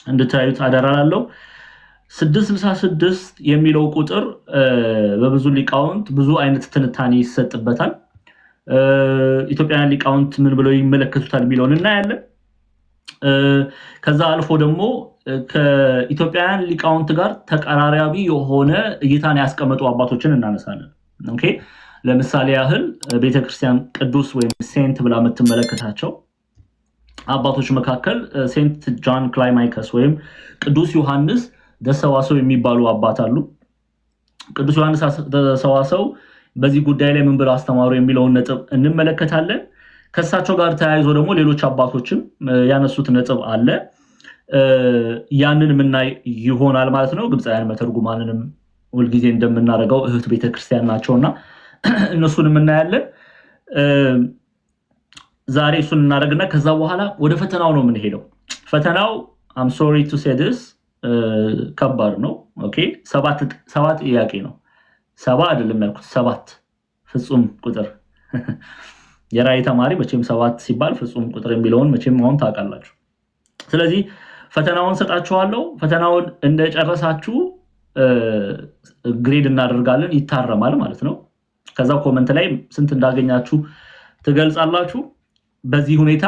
እንድታዩት አደራላለሁ። 666 የሚለው ቁጥር በብዙ ሊቃውንት ብዙ አይነት ትንታኔ ይሰጥበታል። ኢትዮጵያውያን ሊቃውንት ምን ብለው ይመለከቱታል የሚለውን እናያለን። ከዛ አልፎ ደግሞ ከኢትዮጵያውያን ሊቃውንት ጋር ተቀራራቢ የሆነ እይታን ያስቀመጡ አባቶችን እናነሳለን። ኦኬ ለምሳሌ ያህል ቤተክርስቲያን ቅዱስ ወይም ሴንት ብላ የምትመለከታቸው አባቶች መካከል ሴንት ጆን ክላይማይከስ ወይም ቅዱስ ዮሐንስ ደሰዋሰው የሚባሉ አባት አሉ። ቅዱስ ዮሐንስ ደሰዋሰው በዚህ ጉዳይ ላይ ምን ብለው አስተማሩ የሚለውን ነጥብ እንመለከታለን። ከሳቸው ጋር ተያይዞ ደግሞ ሌሎች አባቶችም ያነሱት ነጥብ አለ። ያንን ምናይ ይሆናል ማለት ነው። ግብፃውያን መተርጉማንንም ሁልጊዜ እንደምናደርገው እህት ቤተክርስቲያን ናቸውና እነሱንም እናያለን። ዛሬ እሱን እናደርግና ከዛ በኋላ ወደ ፈተናው ነው የምንሄደው። ፈተናው I'm sorry to say this ከባድ ነው። ኦኬ ሰባት ጥያቄ ነው። ሰባ አይደለም ያልኩት፣ ሰባት ፍጹም ቁጥር። የራእይ ተማሪ መቼም ሰባት ሲባል ፍጹም ቁጥር የሚለውን መቼም አሁን ታውቃላችሁ። ስለዚህ ፈተናውን ሰጣችኋለሁ። ፈተናውን እንደጨረሳችሁ ግሬድ እናደርጋለን፣ ይታረማል ማለት ነው። ከዛ ኮመንት ላይ ስንት እንዳገኛችሁ ትገልጻላችሁ። በዚህ ሁኔታ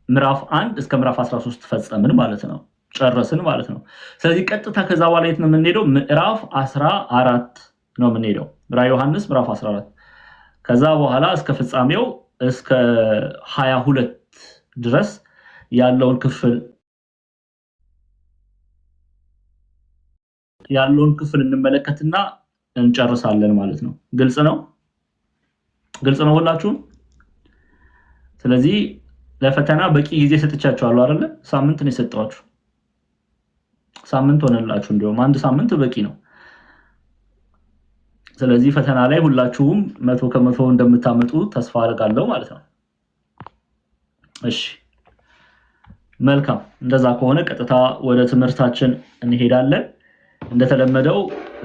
ምዕራፍ 1 እስከ ምዕራፍ 13 ፈጸምን ማለት ነው፣ ጨረስን ማለት ነው። ስለዚህ ቀጥታ ከዛ በኋላ የት ነው የምንሄደው? ምዕራፍ 14 ነው የምንሄደው። ራዕየ ዮሐንስ ምዕራፍ 14 ከዛ በኋላ እስከ ፍጻሜው እስከ 22 ድረስ ያለውን ክፍል እንመለከትና እንጨርሳለን ማለት ነው። ግልጽ ነው ሁላችሁም? ስለዚህ ለፈተና በቂ ጊዜ ሰጥቻችኋለሁ አይደለ? ሳምንት ነው የሰጠኋችሁ። ሳምንት ሆነላችሁ፣ እንደውም አንድ ሳምንት በቂ ነው። ስለዚህ ፈተና ላይ ሁላችሁም 100% እንደምታመጡ ተስፋ አደርጋለሁ ማለት ነው። እሺ መልካም። እንደዛ ከሆነ ቀጥታ ወደ ትምህርታችን እንሄዳለን። እንደተለመደው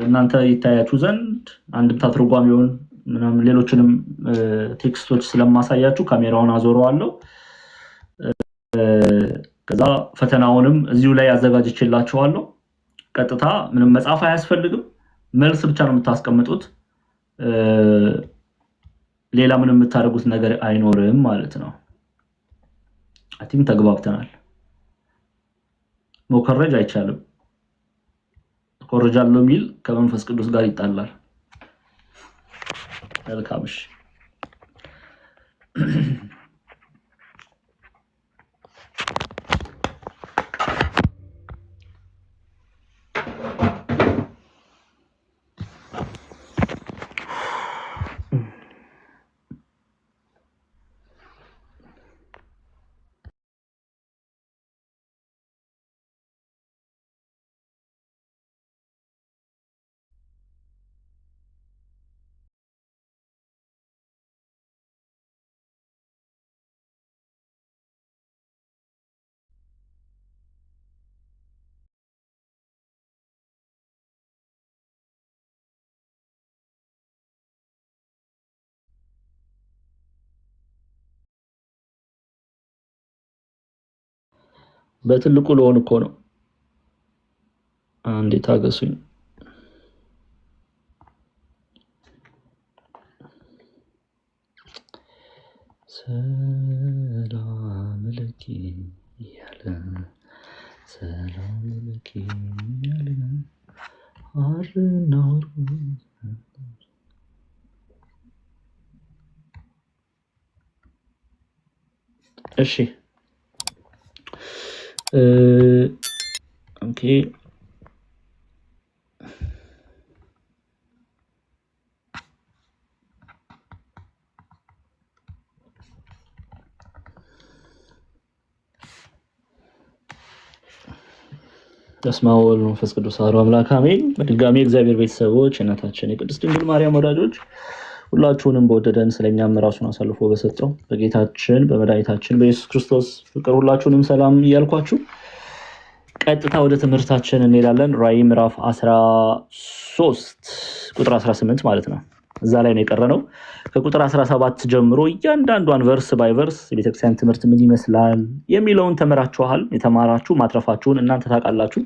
እናንተ ይታያችሁ ዘንድ አንድምታ ትርጓሜውን ምናምን ሌሎችንም ቴክስቶች ስለማሳያችሁ ካሜራውን አዞረዋለሁ። ከዛ ፈተናውንም እዚሁ ላይ አዘጋጅቼላችኋለሁ። ቀጥታ ምንም መጻፍ አያስፈልግም፣ መልስ ብቻ ነው የምታስቀምጡት። ሌላ ምንም የምታደርጉት ነገር አይኖርም ማለት ነው። አይ ቲንክ ተግባብተናል። መኮረጅ አይቻልም። ኮረጃለሁ የሚል ከመንፈስ ቅዱስ ጋር ይጣላል። መልካምሽ በትልቁ ለሆን እኮ ነው። አንዴ ታገሱኝ። ሰላም ለኪ ያለ ሰላም ለኪ ያለ አርናው እሺ ኦኬ በስመ አብ ወወልድ ወመንፈስ ቅዱስ አሐዱ አምላክ አሜን። በድጋሚ እግዚአብሔር ቤተሰቦች እናታችን የቅድስት ድንግል ማርያም ወዳጆች ሁላችሁንም በወደደን ስለኛም ራሱን አሳልፎ በሰጠው በጌታችን በመድኃኒታችን በኢየሱስ ክርስቶስ ፍቅር ሁላችሁንም ሰላም እያልኳችሁ ቀጥታ ወደ ትምህርታችን እንሄዳለን። ራዕይ ምዕራፍ 13 ቁጥር 18 ማለት ነው። እዛ ላይ ነው የቀረነው። ከቁጥር 17 ጀምሮ እያንዳንዷን ቨርስ ባይ ቨርስ የቤተክርስቲያን ትምህርት ምን ይመስላል የሚለውን ተመራችኋል። የተማራችሁ ማትረፋችሁን እናንተ ታውቃላችሁ።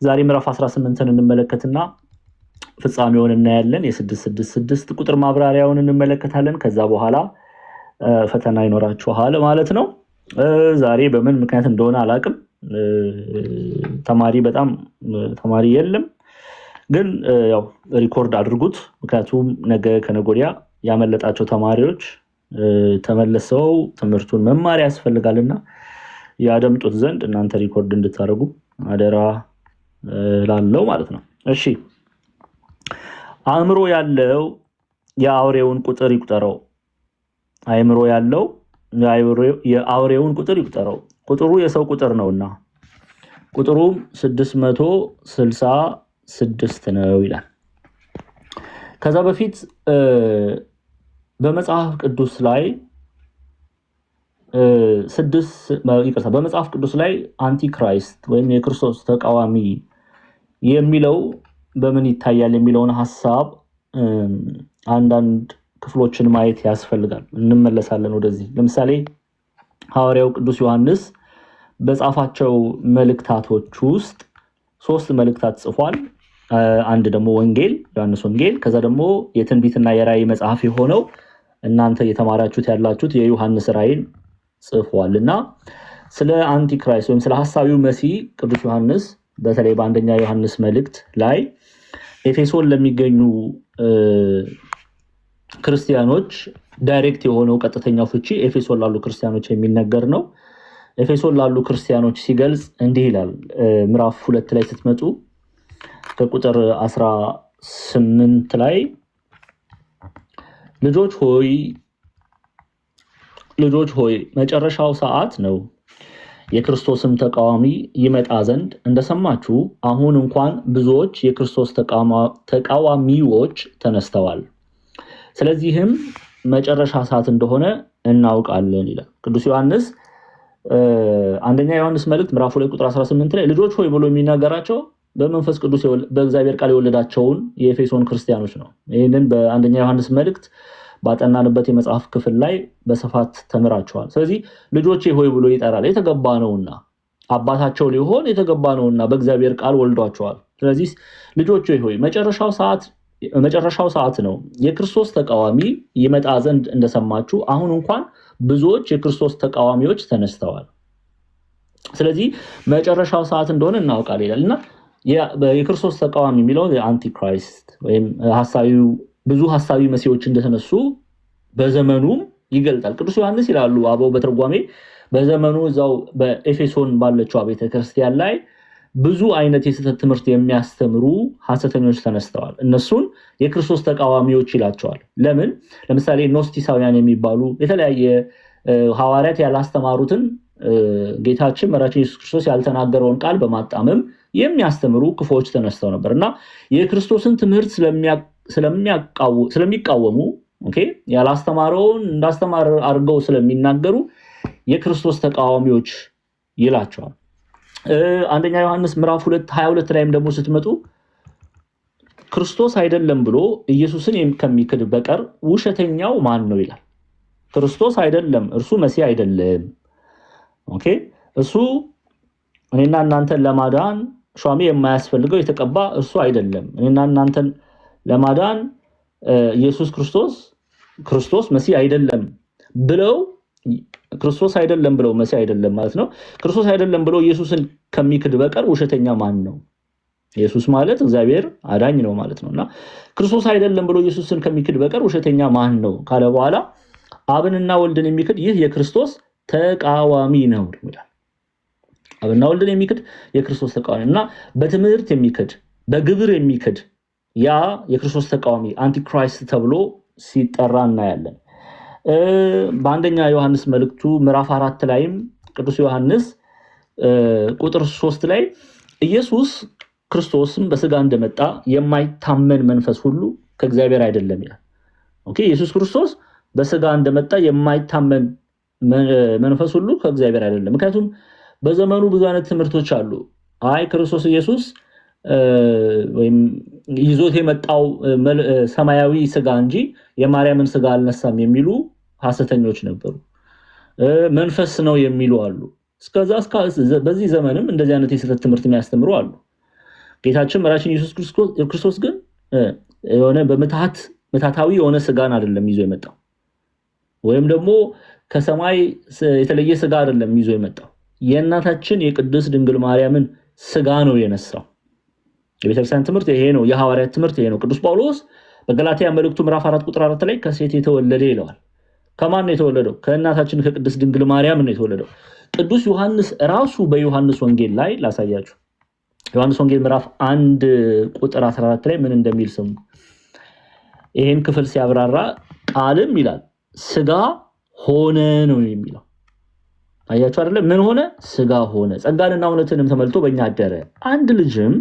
ዛሬ ምዕራፍ 18ን እንመለከትና ፍጻሜውን እናያለን። የ666 ቁጥር ማብራሪያውን እንመለከታለን። ከዛ በኋላ ፈተና ይኖራችኋል ማለት ነው። ዛሬ በምን ምክንያት እንደሆነ አላቅም። ተማሪ የለም፣ ግን ያው ሪኮርድ አድርጉት። ምክንያቱም ነገ ከነገ ወዲያ ያመለጣቸው ተማሪዎች ተመልሰው ትምህርቱን መማር ያስፈልጋልና ያደምጡት ዘንድ እናንተ ሪኮርድ እንድታደርጉ አደራ ላለው ማለት ነው። እሺ፣ አእምሮ ያለው የአውሬውን ቁጥር ይቁጠረው። አእምሮ ያለው የአውሬውን ቁጥር ይቁጠረው። ቁጥሩ የሰው ቁጥር ነውና ቁጥሩም 666 ነው ይላል። ከዛ በፊት በመጽሐፍ ቅዱስ ላይ በመጽሐፍ ቅዱስ ላይ አንቲክራይስት ወይም የክርስቶስ ተቃዋሚ የሚለው በምን ይታያል የሚለውን ሐሳብ አንዳንድ ክፍሎችን ማየት ያስፈልጋል። እንመለሳለን ወደዚህ። ለምሳሌ ሐዋርያው ቅዱስ ዮሐንስ በጻፋቸው መልእክታቶች ውስጥ 3 መልእክታት ጽፏል። አንድ ደግሞ ወንጌል፣ ዮሐንስ ወንጌል፣ ከዛ ደግሞ የትንቢትና የራእይ መጽሐፍ የሆነው እናንተ የተማራችሁት ያላችሁት የዮሐንስ ራእይን ጽፏልና ስለ አንቲክራይስት ወይም ስለ ሐሳዊው መሲህ ቅዱስ ዮሐንስ በተለይ በአንደኛ ዮሐንስ መልእክት ላይ ኤፌሶን ለሚገኙ ክርስቲያኖች ዳይሬክት የሆነው ቀጥተኛው ፍቺ ኤፌሶን ላሉ ክርስቲያኖች የሚነገር ነው። ኤፌሶን ላሉ ክርስቲያኖች ሲገልጽ እንዲህ ይላል። ምዕራፍ 2 ላይ ስትመጡ ከቁጥር 18 ላይ ልጆች ሆይ መጨረሻው ሰዓት ነው፣ የክርስቶስም ተቃዋሚ ይመጣ ዘንድ እንደሰማችሁ አሁን እንኳን ብዙዎች የክርስቶስ ተቃዋሚዎች ተነስተዋል። ስለዚህም መጨረሻ ሰዓት እንደሆነ እናውቃለን ይላል ቅዱስ ዮሐንስ። አንደኛ ዮሐንስ መልእክት ምዕራፍ 2 ቁጥር 18 ላይ ልጆች ሆይ ብሎ የሚናገራቸው በመንፈስ ቅዱስ በእግዚአብሔር ቃል የወለዳቸውን የኤፌሶን ክርስቲያኖች ነው። ይህንን በአንደኛ ዮሐንስ መልእክት ባጠናንበት የመጽሐፍ ክፍል ላይ በስፋት ተምራቸዋል። ስለዚህ ልጆቼ ሆይ ብሎ ይጠራል። የተገባ ነውና አባታቸው ሊሆን የተገባ ነውና በእግዚአብሔር ቃል ወልዷቸዋል። ስለዚህ ልጆቼ ሆይ መጨረሻው ሰዓት ነው፣ የክርስቶስ ተቃዋሚ ይመጣ ዘንድ እንደሰማችሁ አሁን እንኳን ብዙዎች የክርስቶስ ተቃዋሚዎች ተነስተዋል። ስለዚህ መጨረሻው ሰዓት እንደሆነ እናውቃለን ይላል እና የክርስቶስ ተቃዋሚ የሚለው የአንቲክራይስት ወይም ብዙ ሐሳዊ መሲዎች እንደተነሱ በዘመኑም ይገልጣል። ቅዱስ ዮሐንስ ይላሉ አበው በትርጓሜ በዘመኑ እዛው በኤፌሶን ባለችው ቤተክርስቲያን ላይ ብዙ አይነት የስህተት ትምህርት የሚያስተምሩ ሐሰተኞች ተነስተዋል። እነሱን የክርስቶስ ተቃዋሚዎች ይላቸዋል። ለምን? ለምሳሌ ኖስቲሳውያን የሚባሉ የተለያየ ሐዋርያት ያላስተማሩትን ጌታችን መራችን ኢየሱስ ክርስቶስ ያልተናገረውን ቃል በማጣመም የሚያስተምሩ ክፉዎች ተነስተው ነበር እና የክርስቶስን ትምህርት ስለሚቃወሙ ያላስተማረውን እንዳስተማር አድርገው ስለሚናገሩ የክርስቶስ ተቃዋሚዎች ይላቸዋል። አንደኛ ዮሐንስ ምዕራፍ 2:22 ላይም ደግሞ ስትመጡ ክርስቶስ አይደለም ብሎ ኢየሱስን ከሚክድ በቀር ውሸተኛው ማን ነው ይላል። ክርስቶስ አይደለም፣ እርሱ መሲህ አይደለም። እሱ እኔና እናንተን ለማዳን ሿሚ የማያስፈልገው የተቀባ እርሱ አይደለም። እኔና እናንተን ለማዳን ኢየሱስ ክርስቶስ መሲህ አይደለም ብለው ክርስቶስ አይደለም ብለው መሲህ አይደለም ማለት ነው። ክርስቶስ አይደለም ብለው ኢየሱስን ከሚክድ በቀር ውሸተኛ ማን ነው? ኢየሱስ ማለት እግዚአብሔር አዳኝ ነው ማለት ነውና ክርስቶስ አይደለም ብለው ኢየሱስን ከሚክድ በቀር ውሸተኛ ማን ነው ካለ በኋላ አብንና ወልድን የሚክድ ይህ የክርስቶስ ተቃዋሚ ነው ይላል። አብንና ወልድን የሚክድ የክርስቶስ ተቃዋሚ እና በትምህርት የሚክድ በግብር የሚክድ ያ የክርስቶስ ተቃዋሚ አንቲክራይስት ተብሎ ሲጠራ እናያለን። በአንደኛ ዮሐንስ መልእክቱ ምዕራፍ 4 ላይም ቅዱስ ዮሐንስ ቁጥር 3 ላይ ኢየሱስ ክርስቶስም በስጋ እንደመጣ የማይታመን መንፈስ ሁሉ ከእግዚአብሔር አይደለም ይላል። ኢየሱስ ክርስቶስ በስጋ እንደመጣ የማይታመን መንፈስ ሁሉ ከእግዚአብሔር አይደለም። ምክንያቱም በዘመኑ ብዙ አይነት ትምህርቶች አሉ። ክርስቶስ ኢየሱስ ወይም ይዞት የመጣው ሰማያዊ ስጋ እንጂ የማርያምን ስጋ አልነሳም የሚሉ ሐሰተኞች ነበሩ። መንፈስ ነው የሚሉ አሉ። እስከዛ በዚህ ዘመንም እንደዚህ አይነት የስህተት ትምህርት የሚያስተምሩ አሉ። ጌታችን መራችን ኢየሱስ ክርስቶስ ግን የሆነ በምታታዊ የሆነ ስጋን አይደለም ይዞ የመጣው፣ ወይም ደግሞ ከሰማይ የተለየ ስጋ አይደለም ይዞ የመጣው። የእናታችን የቅድስት ድንግል ማርያምን ስጋ ነው የነሳው። የቤተክርስቲያን ትምህርት ይሄ ነው። የሐዋርያት ትምህርት ይሄ ነው። ቅዱስ ጳውሎስ በገላትያ መልእክቱ ምዕራፍ 4 ቁጥር 4 ላይ ከሴት የተወለደ ይለዋል። ከማን ነው የተወለደው? ከእናታችን ከቅድስት ድንግል ማርያም ነው የተወለደው። ቅዱስ ዮሐንስ ራሱ በዮሐንስ ወንጌል ላይ ላሳያችሁ። ዮሐንስ ወንጌል ምዕራፍ 1 ቁጥር 14 ላይ ምን እንደሚል ስሙ። ይሄን ክፍል ሲያብራራ ቃልም ይላል ስጋ ሆነ ነው የሚለው። አያችሁ አይደለ? ምን ሆነ? ስጋ ሆነ፣ ጸጋንና እውነትንም ተመልቶ በእኛ አደረ። አንድ ልጅም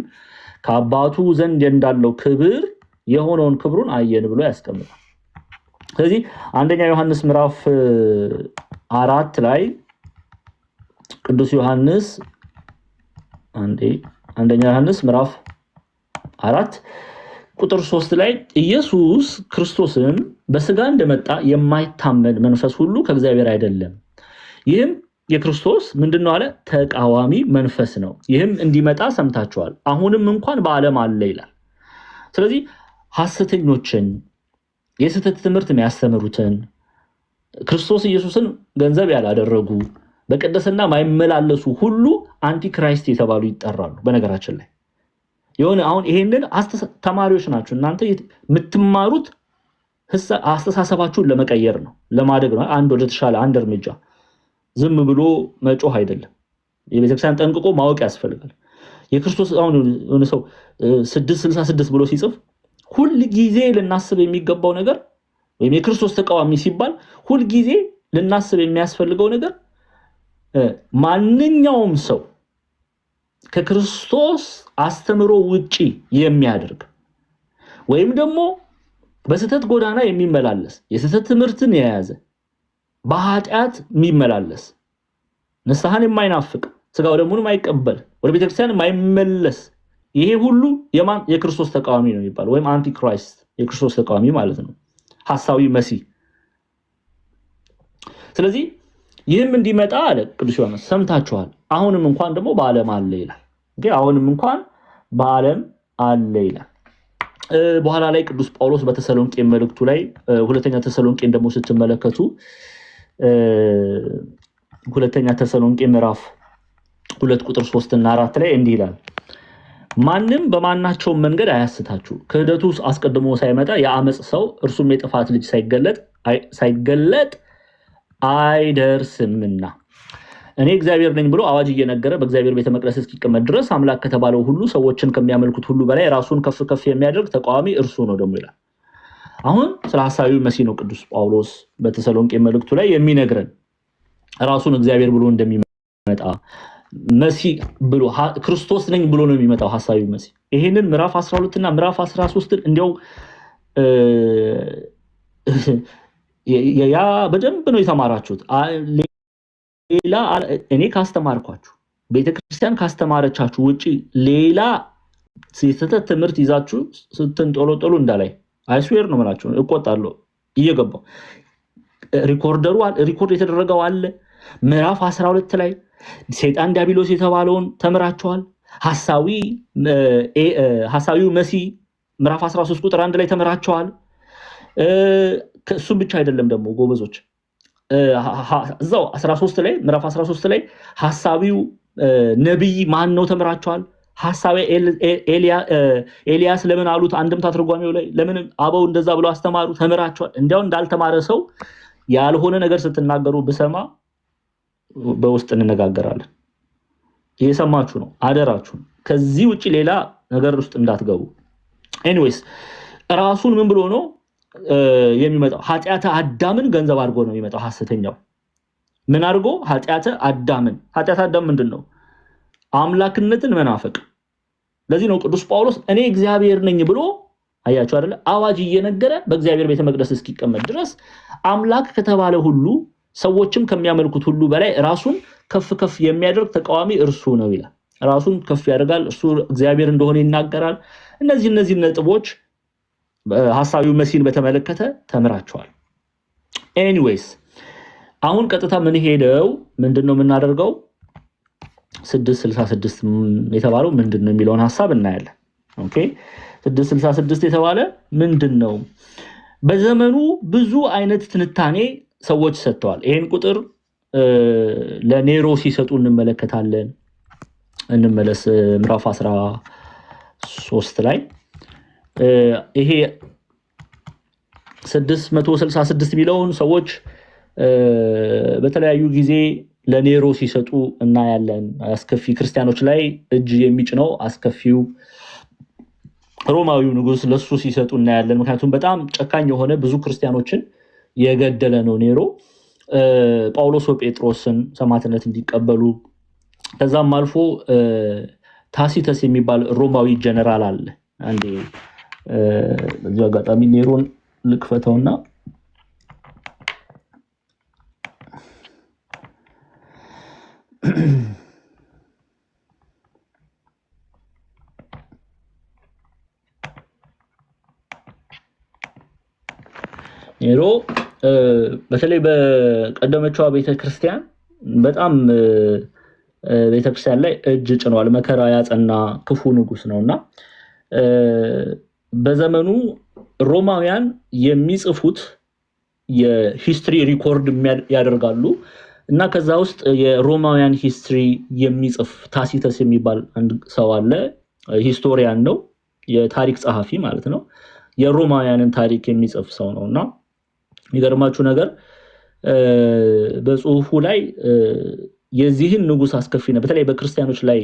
ከአባቱ ዘንድ እንዳለው ክብር የሆነውን ክብሩን አየን ብሎ ያስቀምጣል። ስለዚህ አንደኛ ዮሐንስ ምዕራፍ 4 ላይ ቅዱስ ዮሐንስ አንደኛ ዮሐንስ ምዕራፍ 4 ቁጥር 3 ላይ ኢየሱስ ክርስቶስን በስጋ እንደመጣ የማይታመን መንፈስ ሁሉ ከእግዚአብሔር አይደለም፣ ይህም የክርስቶስ ምንድነው አለ? ተቃዋሚ መንፈስ ነው። ይህም እንዲመጣ ሰምታችኋል፣ አሁንም እንኳን በዓለም አለ ይላል። ስለዚህ ሐሰተኞችን የስህተት ትምህርት የሚያስተምሩትን ክርስቶስ ኢየሱስን ገንዘብ ያላደረጉ በቅድስና ማይመላለሱ ሁሉ አንቲክራይስት የተባሉ ይጠራሉ። በነገራችን ላይ የሆነ አሁን ይሄንን ተማሪዎች ናቸው እናንተ የምትማሩት አስተሳሰባችሁን ለመቀየር ነው፣ ለማደግ ነው። አንድ ወደ ተሻለ አንድ እርምጃ፣ ዝም ብሎ መጮህ አይደለም። የቤተክርስቲያን ጠንቅቆ ማወቅ ያስፈልጋል። የክርስቶስ አሁን ሰው 666 ብሎ ሲጽፍ ሁል ጊዜ ልናስብ የሚገባው ነገር ወይም የክርስቶስ ተቃዋሚ ሲባል ሁል ጊዜ ልናስብ የሚያስፈልገው ነገር ማንኛውም ሰው ከክርስቶስ አስተምሮ ውጪ የሚያደርግ ወይም ደግሞ በስህተት ጎዳና የሚመላለስ የስህተት ትምህርትን የያዘ በኃጢአት የሚመላለስ ንስሐን የማይናፍቅ ስጋው ደሙን የማይቀበል ወደ ቤተክርስቲያን የማይመለስ ይሄ ሁሉ የማን የክርስቶስ ተቃዋሚ ነው የሚባለው፣ ወይም አንቲክራይስት የክርስቶስ ተቃዋሚ ማለት ነው፣ ሐሳዊ መሲህ። ስለዚህ ይህም እንዲመጣ አለ ቅዱስ ዮሐንስ ሰምታችኋል፣ አሁንም እንኳን ደግሞ በዓለም አለ ይላል። አሁንም እንኳን በዓለም አለ ይላል። በኋላ ላይ ቅዱስ ጳውሎስ በተሰሎንቄ መልእክቱ ላይ ሁለተኛ ተሰሎንቄን ደግሞ ስትመለከቱ ሁለተኛ ተሰሎንቄ ምዕራፍ 2 ቁጥር 3 እና 4 ላይ እንዲህ ይላል፣ ማንም በማናቸው መንገድ አያስታችሁ፣ ክህደቱ አስቀድሞ ሳይመጣ የአመጽ ሰው እርሱም የጥፋት ልጅ ሳይገለጥ አይደርስምና እኔ እግዚአብሔር ነኝ ብሎ አዋጅ እየነገረ በእግዚአብሔር ቤተ መቅደስ እስኪቀመጥ ድረስ አምላክ ከተባለው ሁሉ ሰዎችን ከሚያመልኩት ሁሉ በላይ ራሱን ከፍ ከፍ የሚያደርግ ተቃዋሚ እርሱ ነው ደግሞ ይላል። አሁን ስለ ሐሳዊ መሲህ ነው ቅዱስ ጳውሎስ በተሰሎንቄ መልእክቱ ላይ የሚነግረን። ራሱን እግዚአብሔር ብሎ እንደሚመጣ መሲህ ብሎ ክርስቶስ ነኝ ብሎ ነው የሚመጣው ሐሳዊ መሲህ። ይሄንን ምዕራፍ 12 እና ምዕራፍ 13 እንዲያው ያ በደንብ ነው የተማራችሁት። ሌላ እኔ ካስተማርኳችሁ ቤተክርስቲያን ካስተማረቻችሁ ውጪ ሌላ የስህተት ትምህርት ይዛችሁ ስትንጦለጦሉ እንዳላይ አይስዌር ነው ማለት ነው። እቆጣለሁ እየገባው ሪኮርድ የተደረገው አለ። ምዕራፍ 12 ላይ ሰይጣን ዲያብሎስ የተባለውን ተምራችኋል። ሐሳዊው መሲህ ምዕራፍ 13 ቁጥር 1 ላይ ተምራችኋል። እሱም ብቻ አይደለም ደግሞ ጎበዞች እዛው 13 ላይ ምዕራፍ 13 ላይ ሐሳዊው ነብይ ማን ነው ተምራችኋል። ሐሳዊ ኤልያስ ለምን አሉት አንድምታ ትርጓሜው ላይ ለምን አበው እንደዛ ብለው አስተማሩ ተምራችኋል። እንዲያው እንዳልተማረ ሰው ያልሆነ ነገር ስትናገሩ ብሰማ በውስጥ እንነጋገራለን። እየሰማችሁ ነው፣ አደራችሁ። ከዚህ ውጪ ሌላ ነገር ውስጥ እንዳትገቡ። ኤኒዌይስ ራሱን ምን ብሎ ነው የሚመጣው? ኃጢአተ አዳምን ገንዘብ አድርጎ ነው የሚመጣው ሐሰተኛው። ምን አድርጎ? ኃጢአተ አዳም ምንድነው? አምላክነትን መናፈቅ። ለዚህ ነው ቅዱስ ጳውሎስ እኔ እግዚአብሔር ነኝ ብሎ አያችሁ አይደለ አዋጅ እየነገረ በእግዚአብሔር ቤተ መቅደስ እስኪቀመጥ ድረስ አምላክ ከተባለ ሁሉ ሰዎችም ከሚያመልኩት ሁሉ በላይ ራሱን ከፍ ከፍ የሚያደርግ ተቃዋሚ እርሱ ነው ይላል። ራሱን ከፍ ያደርጋል፣ እሱ እግዚአብሔር እንደሆነ ይናገራል። እነዚህ ነጥቦች ሐሳዊው መሲህን በተመለከተ ተምራቸዋል። ኤኒዌይስ አሁን ቀጥታ ምን ሄደው ምንድነው የምናደርገው 666 የተባለው ምንድነው የሚለውን ሐሳብ እናያለን። ኦኬ 666 የተባለ ምንድነው? በዘመኑ ብዙ አይነት ትንታኔ ሰዎች ሰጥተዋል። ይሄን ቁጥር ለኔሮ ሲሰጡ እንመለከታለን። እንመለስ ምዕራፍ 13 ላይ ይሄ 666 ሚሊዮን ሰዎች በተለያዩ ጊዜ ለኔሮ ሲሰጡ እናያለን። አስከፊ ክርስቲያኖች ላይ እጅ የሚጭነው አስከፊው ሮማዊው ንጉስ ለሱ ሲሰጡ እናያለን። ምክንያቱም በጣም ጨካኝ የሆነ ብዙ ክርስቲያኖችን የገደለ ነው ኔሮ። ጳውሎስ ወጴጥሮስን ሰማዕትነት እንዲቀበሉ ከዛም አልፎ ታሲተስ የሚባል ሮማዊ ጀነራል አለ። አንዴ በዚህ አጋጣሚ ኔሮን ልክፈተውና ኔሮ በተለይ በቀደመችዋ ቤተክርስቲያን በጣም ቤተክርስቲያን ላይ እጅ ጭኗል። መከራ ያጸና ክፉ ንጉስ ነውና በዘመኑ ሮማውያን የሚጽፉት የሂስትሪ ሪኮርድ ያደርጋሉ እና ከዛ ውስጥ የሮማውያን ሂስትሪ የሚጽፍ ታሲተስ የሚባል አንድ ሰው አለ። ሂስቶሪያን ነው፣ የታሪክ ጸሐፊ ማለት ነው። የሮማውያንን ታሪክ የሚጽፍ ሰው ነውና የሚገርማችሁ ነገር በጽሁፉ ላይ የዚህን ንጉስ አስከፊነት በተለይ በክርስቲያኖች ላይ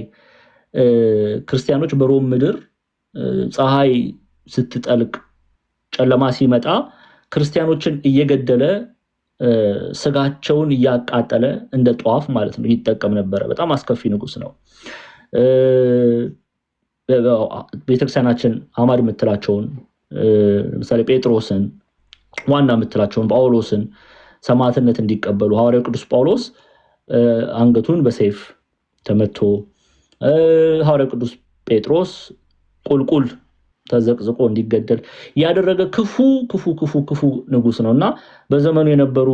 ክርስቲያኖች በሮም ምድር ፀሐይ ስትጠልቅ ጨለማ ሲመጣ ክርስቲያኖችን እየገደለ ስጋቸውን እያቃጠለ እንደ ጧፍ ማለት ነው ይጠቀም ነበር። በጣም አስከፊ ንጉስ ነው። ቤተክርስቲያናችን አማድ የምትላቸውን ለምሳሌ ጴጥሮስን ዋና የምትላቸውን ጳውሎስን ሰማዕትነት እንዲቀበሉ ሐዋርያው ቅዱስ ጳውሎስ አንገቱን በሰይፍ ተመቶ ሐዋርያው ቅዱስ ጴጥሮስ ቁልቁል ተዘቅዝቆ እንዲገደል ያደረገ ክፉ ንጉስ ነውና በዘመኑ የነበሩ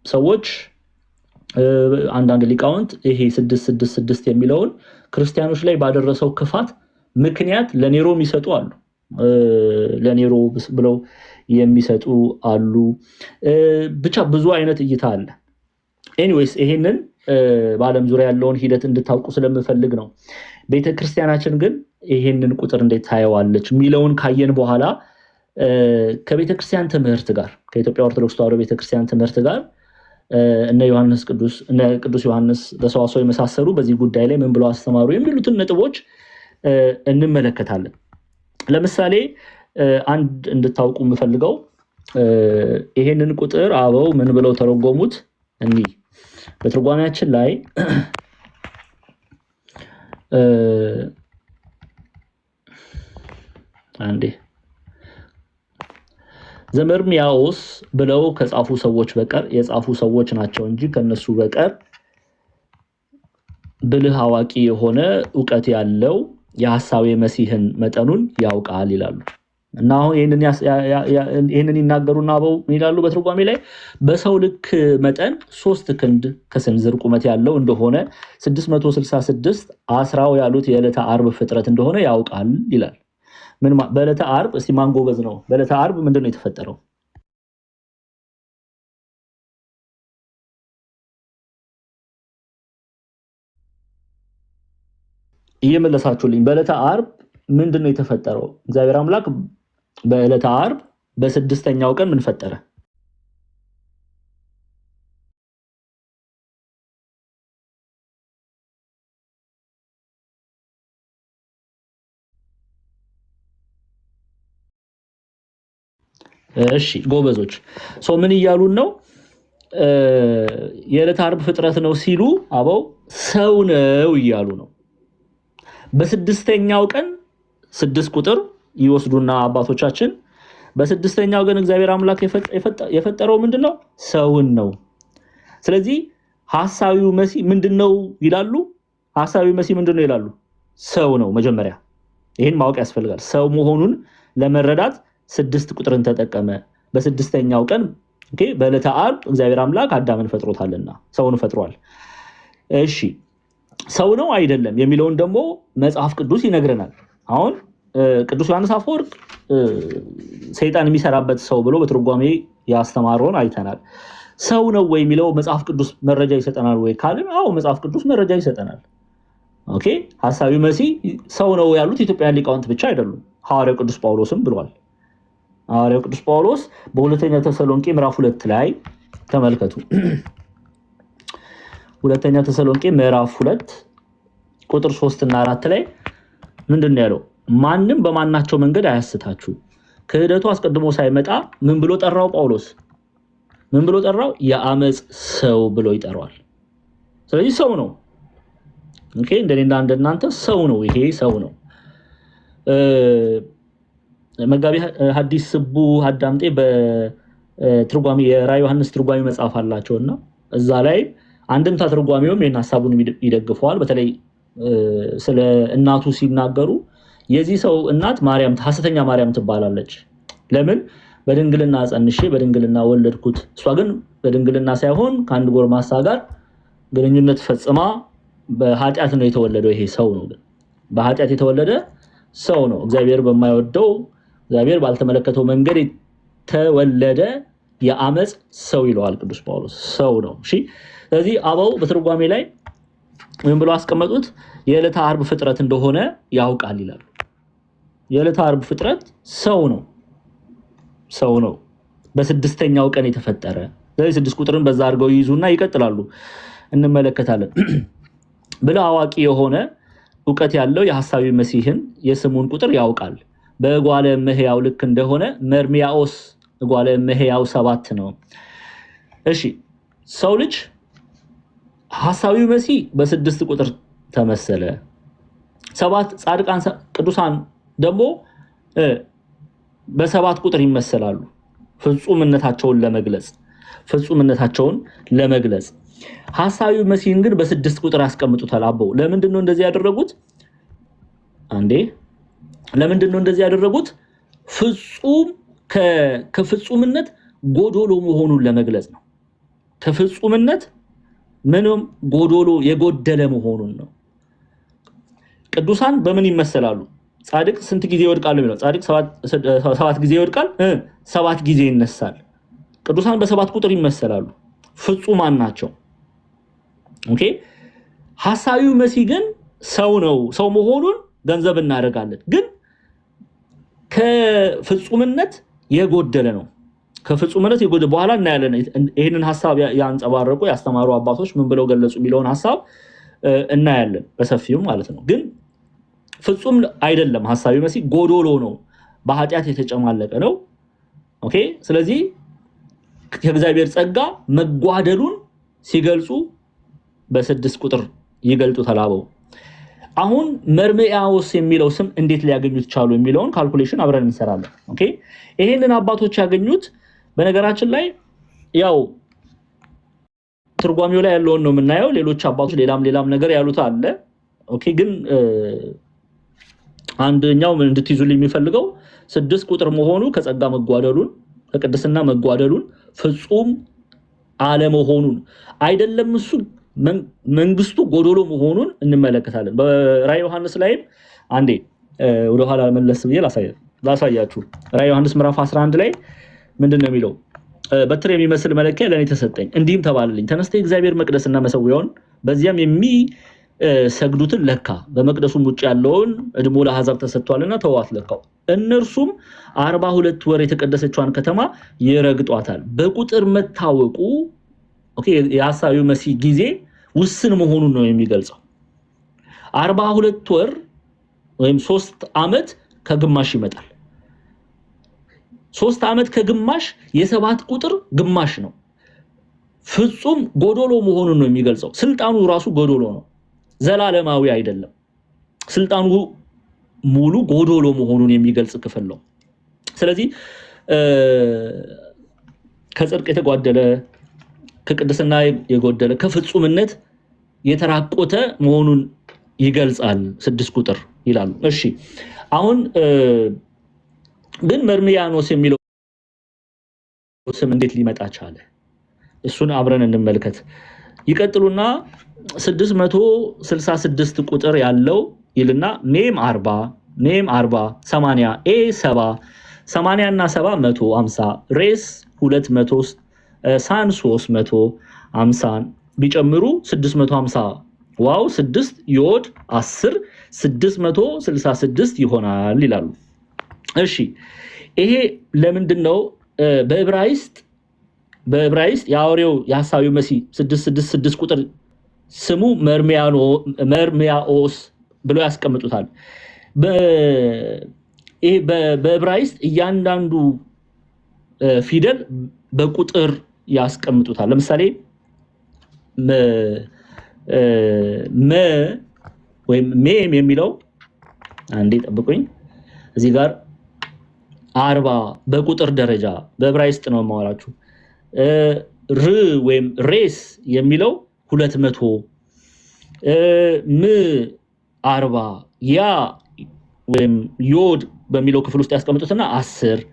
ሰዎች አንዳንድ ሊቃውንት ይሄ 666 የሚለውን ክርስቲያኖች ላይ ባደረሰው ክፋት ምክንያት ለኔሮ የሚሰጡ አሉ። ለኔሮ ብለው የሚሰጡ አሉ። ብቻ ብዙ አይነት እይታ አለ። ኤኒዌይስ ይሄንን በዓለም ዙሪያ ያለውን ሂደት እንድታውቁ ስለምፈልግ ነው። ቤተክርስቲያናችን ግን ይሄንን ቁጥር እንዴት ታየዋለች የሚለውን ካየን በኋላ ከቤተክርስቲያን ትምህርት ጋር ከኢትዮጵያ ኦርቶዶክስ ተዋሕዶ ቤተክርስቲያን ትምህርት ጋር እነ ቅዱስ ዮሐንስ በሰዋስው የመሳሰሉ በዚህ ጉዳይ ላይ ምን ብለው አስተማሩ የሚሉትን ነጥቦች እንመለከታለን። ለምሳሌ አንድ እንድታውቁ የምፈልገው ይሄንን ቁጥር አበው ምን ብለው ተረጎሙት? እንዲህ በትርጓሜያችን ላይ አንዴ ዘመርሚያዎስ ብለው ከጻፉ ሰዎች በቀር የጻፉ ሰዎች ናቸው እንጂ ከነሱ በቀር ብልህ አዋቂ የሆነ ዕውቀት ያለው የሐሳዌ መሲህን መጠኑን ያውቃል ይላሉ። እና አሁን ይሄንን ይናገሩና አበው ይላሉ በትርጓሜ ላይ በሰው ልክ መጠን 3 ክንድ ከስንዝር ቁመት ያለው እንደሆነ 666 አስራው ያሉት የዕለተ ዓርብ ፍጥረት እንደሆነ ያውቃል ይላል። ምን በዕለተ ዓርብ እስቲ ማን ጎበዝ ነው? በዕለተ ዓርብ ምንድነው የተፈጠረው? እየመለሳችሁልኝ። በዕለተ ዓርብ ምንድነው የተፈጠረው? እግዚአብሔር አምላክ በዕለተ ዓርብ በስድስተኛው ቀን ምን ፈጠረ? እሺ ጎበዞች ሰው ምን እያሉን ነው? የዕለተ ዓርብ ፍጥረት ነው ሲሉ አበው ሰው ነው እያሉ ነው። በስድስተኛው ቀን 6 ቁጥር ይወስዱና አባቶቻችን በስድስተኛው ቀን እግዚአብሔር አምላክ የፈጠረው ምንድነው? ሰውን ነው። ስለዚህ ሐሳዊው መሲህ ምንድነው ይላሉ? ሐሳዊ መሲህ ምንድነው ይላሉ? ሰው ነው። መጀመሪያ ይሄን ማወቅ ያስፈልጋል። ሰው መሆኑን ለመረዳት 6 ቁጥርን ተጠቀመ። በስድስተኛው ቀን በዕለተ ዓርብ እግዚአብሔር አምላክ አዳምን ፈጥሮታልና ሰውን ፈጥሯል። እሺ ሰው ነው አይደለም የሚለውን ደግሞ መጽሐፍ ቅዱስ ይነግረናል። አሁን ቅዱስ ዮሐንስ አፈወርቅ ሰይጣን የሚሰራበት ሰው ብሎ በትርጓሜ ያስተማረውን አይተናል። ሰው ነው ወይ የሚለው መጽሐፍ ቅዱስ መረጃ ይሰጠናል ወይ ካልን፣ አዎ መጽሐፍ ቅዱስ መረጃ ይሰጠናል። ኦኬ ሐሳዊ መሲህ ሰው ነው ያሉት ኢትዮጵያውያን ሊቃውንት ብቻ አይደሉም። ሐዋርያው ቅዱስ ጳውሎስም ብሏል። ሐዋርያው ቅዱስ ጳውሎስ በሁለተኛ ተሰሎንቄ ምዕራፍ 2 ላይ ተመልከቱ። ሁለተኛ ተሰሎንቄ ምዕራፍ 2 ቁጥር 3 እና 4 ላይ ምንድነው ያለው? ማንም በማናቸው መንገድ አያስታችሁ። ክህደቱ አስቀድሞ ሳይመጣ ምን ብሎ ጠራው? ጳውሎስ ምን ብሎ ጠራው? የአመጽ ሰው ብሎ ይጠራዋል። ስለዚህ ሰው ነው። ኦኬ እንደኔና እንደናንተ ሰው ነው። ይሄ ሰው ነው። መጋቢ ሐዲስ ስቡ አዳምጤ በትርጓሜ የራዕየ ዮሐንስ ትርጓሜ መጽሐፍ አላቸውና እዛ ላይ አንድምታ ትርጓሜውም ይሄን ሐሳቡን ይደግፈዋል። በተለይ ስለ እናቱ ሲናገሩ የዚህ ሰው እናት ማርያም ሐሰተኛ ማርያም ትባላለች። ለምን? በድንግልና ጸንሼ በድንግልና ወለድኩት። እሷ ግን በድንግልና ሳይሆን ከአንድ ጎልማሳ ጋር ግንኙነት ፈጽማ በኃጢአት ነው የተወለደው። ይሄ ሰው ነው። ግን በኃጢአት የተወለደ ሰው ነው። እግዚአብሔር በማይወደው እግዚአብሔር ባልተመለከተው መንገድ የተወለደ የአመጽ ሰው ይለዋል ቅዱስ ጳውሎስ። ሰው ነው። እሺ ስለዚህ አበው በትርጓሜ ላይ ምን ብለው አስቀመጡት? የዕለተ ዓርብ ፍጥረት እንደሆነ ያውቃል ይላሉ። የዕለተ ዓርብ ፍጥረት ሰው ነው። ሰው ነው በስድስተኛው ቀን የተፈጠረ። ስለዚህ 6 ቁጥርን በዛ አድርገው ይይዙና ይቀጥላሉ። እንመለከታለን። ብለው አዋቂ የሆነ ዕውቀት ያለው የሐሳዊ መሲህን የስሙን ቁጥር ያውቃል። በጓለ እመሕያው ልክ እንደሆነ መርሚያኦስ ጓለ እመሕያው 7 ነው። እሺ ሰው ልጅ ሐሳዊ መሲህ በ6 ቁጥር ተመሰለ። 7 ጻድቃን ቅዱሳን ደግሞ በ7 ቁጥር ይመሰላሉ። ፍጹምነታቸውን ለመግለጽ ሐሳዊ መሲህን ግን በ6 ቁጥር ያስቀምጡታል። አበው ለምንድን ነው እንደዚህ ያደረጉት? ለምንድን ነው እንደዚህ ያደረጉት? ፍጹም ከፍጹምነት ጎዶሎ መሆኑን ለመግለጽ ነው። ከፍጹምነት ምንም ጎዶሎ የጎደለ መሆኑን ነው። ቅዱሳን በምን ይመሰላሉ? ጻድቅ ስንት ጊዜ ይወድቃል ነው? ጻድቅ 7 ጊዜ ይወድቃል፣ 7 ጊዜ ይነሳል። ቅዱሳን በ7 ቁጥር ይመሰላሉ። ፍጹማን ናቸው። ኦኬ ሐሳዊው መሲህ ግን ሰው ነው። ሰው መሆኑን ገንዘብ እናደርጋለን፣ ግን ከፍጹምነት የጎደለ ነው። ከፍጹምነት የጎደለ በኋላ እናያለን። ይሄንን ሐሳብ ያንጸባረቁ ያስተማሩ አባቶች ምን ብለው ገለጹ የሚለውን ሐሳብ እናያለን በሰፊው ማለት ነው። ግን ፍጹም አይደለም ሐሳዊው መሲህ፣ ጎዶሎ ነው፣ በኃጢአት የተጨማለቀ ነው። ኦኬ ስለዚህ ከእግዚአብሔር ጸጋ መጓደሉን ሲገልጹ በ6 ቁጥር ይገልጡታል አበው። አሁን መርምያኦስ የሚለው ስም እንዴት ሊያገኙት ቻሉ የሚለውን ካልኩሌሽን አብረን እንሰራለን። ኦኬ ይሄንን አባቶች ያገኙት በነገራችን ላይ ያው ትርጓሜው ላይ ያለውን ነው የምናየው። ሌሎች አባቶች ሌላም ነገር ያሉት አለ። ኦኬ ግን አንደኛው ምን እንድትይዙልኝ የሚፈልገው 6 ቁጥር መሆኑ ከጸጋ መጓደሉን ከቅድስና መጓደሉን ፍጹም አለመሆኑን አይደለም፣ እሱ መንግስቱ ጎዶሎ መሆኑን እንመለከታለን። በራዕየ ዮሐንስ ላይም አንዴ ወደ ኋላ መለስ ብዬ ላሳያችሁ። ራዕየ ዮሐንስ ምዕራፍ 11 ላይ ምንድነው የሚለው? በትር የሚመስል መለኪያ ለኔ ተሰጠኝ፣ እንዲህም ተባለልኝ፣ ተነስተ የእግዚአብሔር መቅደስና መሰዊያውን በዚያም የሚሰግዱትን ለካ፣ በመቅደሱም ውጭ ያለውን እድሞ ለአሕዛብ ተሰጥቷልና ተዋት ለካው። እነርሱም 42 ወር የተቀደሰችዋን ከተማ ይረግጧታል። በቁጥር መታወቁ ኦኬ የሐሳዊው መሲህ ጊዜ ውስን መሆኑን ነው የሚገልጸው። 42 ወር ወይም 3 ዓመት ከግማሽ ይመጣል። 3 ዓመት ከግማሽ የ7 ቁጥር ግማሽ ነው። ፍጹም ጎዶሎ መሆኑን ነው የሚገልጸው። ስልጣኑ ራሱ ጎዶሎ ነው፣ ዘላለማዊ አይደለም። ስልጣኑ ሙሉ ጎዶሎ መሆኑን የሚገልጽ ክፍል ነው። ስለዚህ ከጽድቅ የተጓደለ ከቅድስና የጎደለ ከፍጹምነት የተራቆተ መሆኑን ይገልጻል 6 ቁጥር ይላሉ። እሺ አሁን ግን መርሚያኖስ የሚለው ስም እንዴት ሊመጣ ቻለ? እሱን አብረን እንመልከት። ይቀጥሉና 666 ቁጥር ያለው ይልና ሜም 40 80 ኤ 70 80 እና 70 150 ሬስ 200 ሳን 350 ቢጨምሩ 650 ዋው 6 ዮድ 10 666 ይሆናል ይላሉ። እሺ ይሄ ለምንድነው በዕብራይስጥ የአውሬው የሐሳዊው መሲህ 666 ቁጥር ስሙ መርሚያኦስ ብለው ያስቀምጡታል። ይሄ በዕብራይስጥ እያንዳንዱ ፊደል በቁጥር ያስቀምጡታል። ለምሳሌ መ ወይም ሜም የሚለው አንዴ ጠብቁኝ እዚህ ጋር 40 በቁጥር ደረጃ በዕብራይስጥ ነው የማወራችሁ። ር ወይም ሬስ የሚለው 200 ም 40 ያ ወይም ዮድ በሚለው ክፍል ውስጥ ያስቀምጡትና 10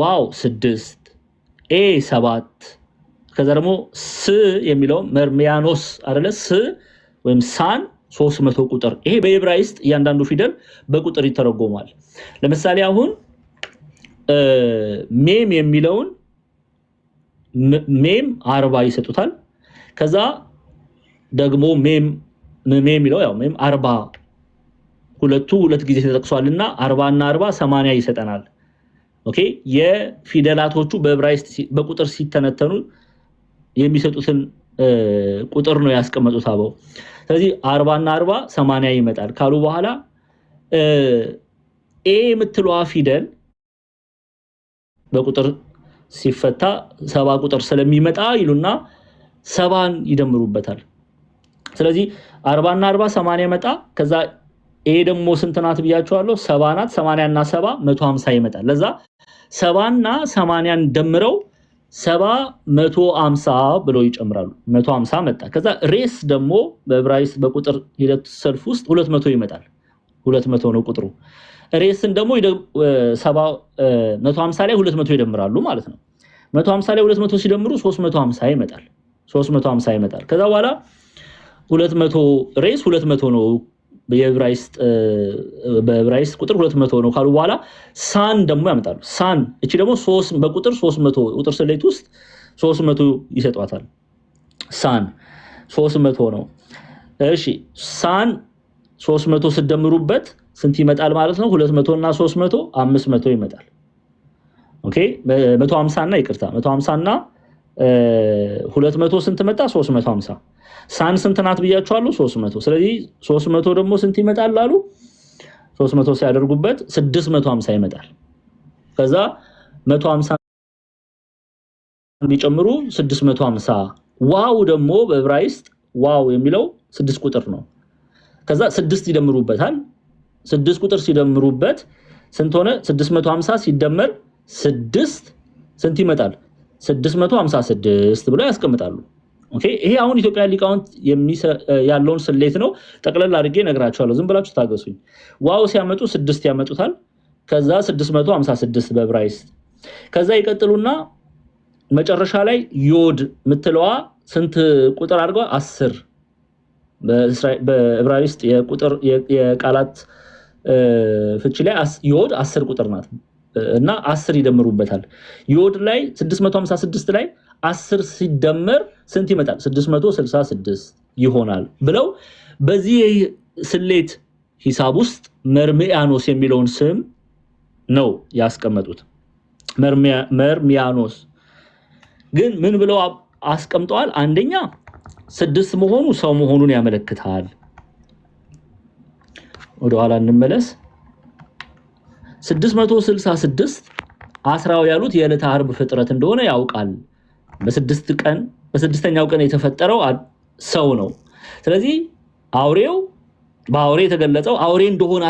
ዋው 6 ኤ 7 ከዛ ደግሞ ስ የሚለው መርሚያኖስ አይደለ ስ ወይም ሳን 300 ቁጥር። ይሄ በዕብራይስጥ እያንዳንዱ ፊደል በቁጥር ይተረጎማል። ለምሳሌ አሁን ሜም የሚለውን ሜም 40 ይሰጡታል። ከዛ ደግሞ ሜም የሚለው ያው ሜም 40 ሁለት ጊዜ ተጠቅሷልና 40 እና 40 80 ይሰጠናል። ኦኬ የፊደላቶቹ በዕብራይስጥ በቁጥር ሲተነተኑ የሚሰጡትን ቁጥር ነው ያስቀመጡት አበው። ስለዚህ 40 እና 40 80 ይመጣል ካሉ በኋላ ኤ የምትለዋ ፊደል በቁጥር ሲፈታ 70 ቁጥር ስለሚመጣ ይሉና 70ን ይደምሩበታል። ስለዚህ 40 እና 40 80 ይመጣ። ከዛ ኤ ደግሞ ስንት ናት ብያችኋለሁ? 70 ናት። 80 እና 70 150 ይመጣል። ለዛ 70 እና 80ን ደምረው 70 150 ብለው ይጨምራሉ። 150 መጣ። ከዛ ሬስ ደግሞ በዕብራይስጥ በቁጥር ሂደት ሰልፍ ውስጥ 200 ይመጣል። 200 ነው ቁጥሩ። ሬስን ደግሞ 150 ላይ 200 ይደምራሉ ማለት ነው። 150 ላይ 200 ሲደምሩ 350 ይመጣል። 350 ይመጣል። ከዛ በኋላ 200 ሬስ 200 ነው በዕብራይስጥ ቁጥር 200 ነው ካሉ በኋላ ሳን ደግሞ ያመጣሉ። ሳን እቺ ደግሞ 3 በቁጥር 300 ቁጥር ስሌት ውስጥ 300 ይሰጧታል። ሳን 300 ነው። እሺ ሳን 300 ሲደምሩበት ስንት ይመጣል ማለት ነው? 200 እና 300 500 ይመጣል። ኦኬ 150 እና ይቅርታ 150 እና 200 ስንት መጣ? 350። ሳን ስንት ናት ብያችኋለሁ? 300። ስለዚህ 300 ደግሞ ስንት ይመጣል አሉ? 300 ሲያደርጉበት 650 ይመጣል። ከዛ 150 ቢጨምሩ 650። ዋው ደግሞ በዕብራይስጥ ዋው የሚለው 6 ቁጥር ነው። ከዛ 6 ይደምሩበታል። 6 ቁጥር ሲደምሩበት ስንት ሆነ? 650 ሲደመር 6 ስንት ይመጣል? 656 ብለው ያስቀምጣሉ። ኦኬ ይሄ አሁን ኢትዮጵያ ሊቃውንት ያለውን ስሌት ነው። ጠቅለል አድርጌ ነግራችኋለሁ። ዝም ብላችሁ ታገሱኝ። ዋው ሲያመጡ 6 ያመጡታል። ከዛ 656 በዕብራይስጥ። ከዛ ይቀጥሉና መጨረሻ ላይ ዮድ ምትለዋ ስንት ቁጥር አድርገው 10 በዕብራይስጥ የቁጥር የቃላት ፍቺ ላይ ዮድ 10 ቁጥር ናት እና 10 ይደምሩበታል። ዮድ ላይ 656 ላይ 10 ሲደመር ስንት ይመጣል? 666 ይሆናል ብለው በዚህ ስሌት ሂሳብ ውስጥ መርሚያኖስ የሚለውን ስም ነው ያስቀመጡት። መርሚያኖስ ግን ምን ብለው አስቀምጠዋል? አንደኛ 6 መሆኑ ሰው መሆኑን ያመለክታል። ወደ ኋላ እንመለስ። 666 አስራው ያሉት የዕለተ ዓርብ ፍጥረት እንደሆነ ያውቃል። በስድስተኛው ቀን የተፈጠረው ሰው ነው። ስለዚህ አውሬው በአውሬ የተገለጸው አውሬ እንደሆነ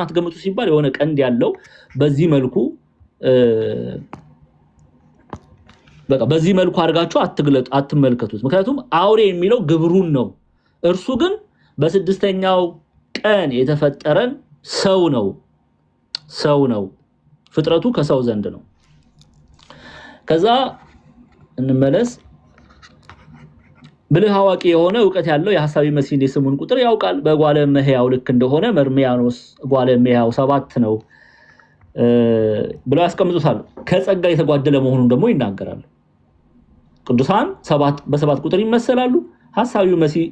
አትገምቱ ሲባል የሆነ ቀንድ ያለው በዚህ መልኩ በቃ በዚህ መልኩ አድርጋችሁ አትመልከቱት። ምክንያቱም አውሬ የሚለው ግብሩን ነው። እርሱ ግን በስድስተኛው ቀን የተፈጠረን ሰው ነው ፍጥረቱ ከሰው ዘንድ ነው። ከዛ እንመለስ። ብልህ አዋቂ የሆነ ዕውቀት ያለው የሐሳዊ መሲህ የስሙን ቁጥር ያውቃል። በጓለ እመሕያው ልክ እንደሆነ መርምያኖስ ጓለ እመሕያው 7 ነው ብለው ያስቀምጡታል። ከጸጋ የተጓደለ መሆኑን ደግሞ ይናገራሉ። ቅዱሳን በ7 ቁጥር ይመሰላሉ። ሐሳዊው መሲህ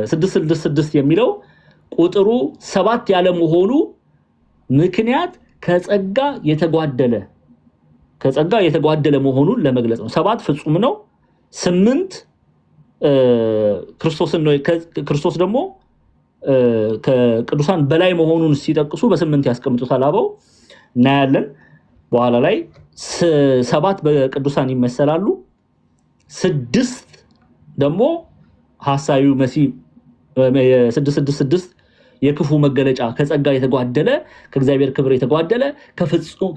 666 የሚለው ቁጥሩ 7 ያለ መሆኑ ምክንያት ከጸጋ የተጓደለ መሆኑን ለመግለጽ ነው። 7 ፍጹም ነው። 8 ክርስቶስ ደግሞ ከቅዱሳን በላይ መሆኑን ሲጠቅሱ በ8 ያስቀምጡታል አበው እናያለን። በኋላ ላይ 7 በቅዱሳን ይመሰላሉ። 6 ደግሞ ሐሳዊው መሲህ 666 የክፉ መገለጫ ከጸጋ የተጓደለ ከእግዚአብሔር ክብር የተጓደለ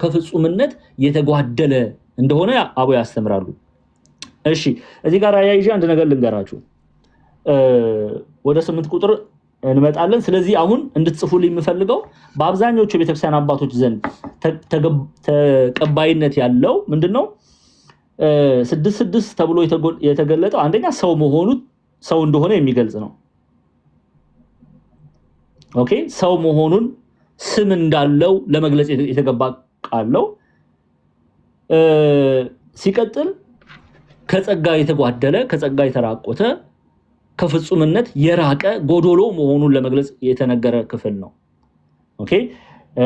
ከፍጹምነት የተጓደለ እንደሆነ አበው ያስተምራሉ። እሺ እዚህ ጋር ያይዤ አንድ ነገር ልንገራችሁ። ወደ 8 ቁጥር እንመጣለን። ስለዚህ አሁን እንድትጽፉልኝ የምፈልገው በአብዛኞቹ የቤተክርስቲያን አባቶች ዘንድ ተቀባይነት ያለው ምንድነው? 6 ተብሎ የተገለጠው አንደኛ ሰው እንደሆነ የሚገልጽ ነው። ኦኬ ሰው መሆኑን ስም እንዳለው ለመግለጽ የተገባ ቃል ነው። ሲቀጥል ከጸጋ የተጓደለ ከጸጋ የተራቆተ ከፍጹምነት የራቀ ጎዶሎ መሆኑን ለመግለጽ የተነገረ ክፍል ነው። ኦኬ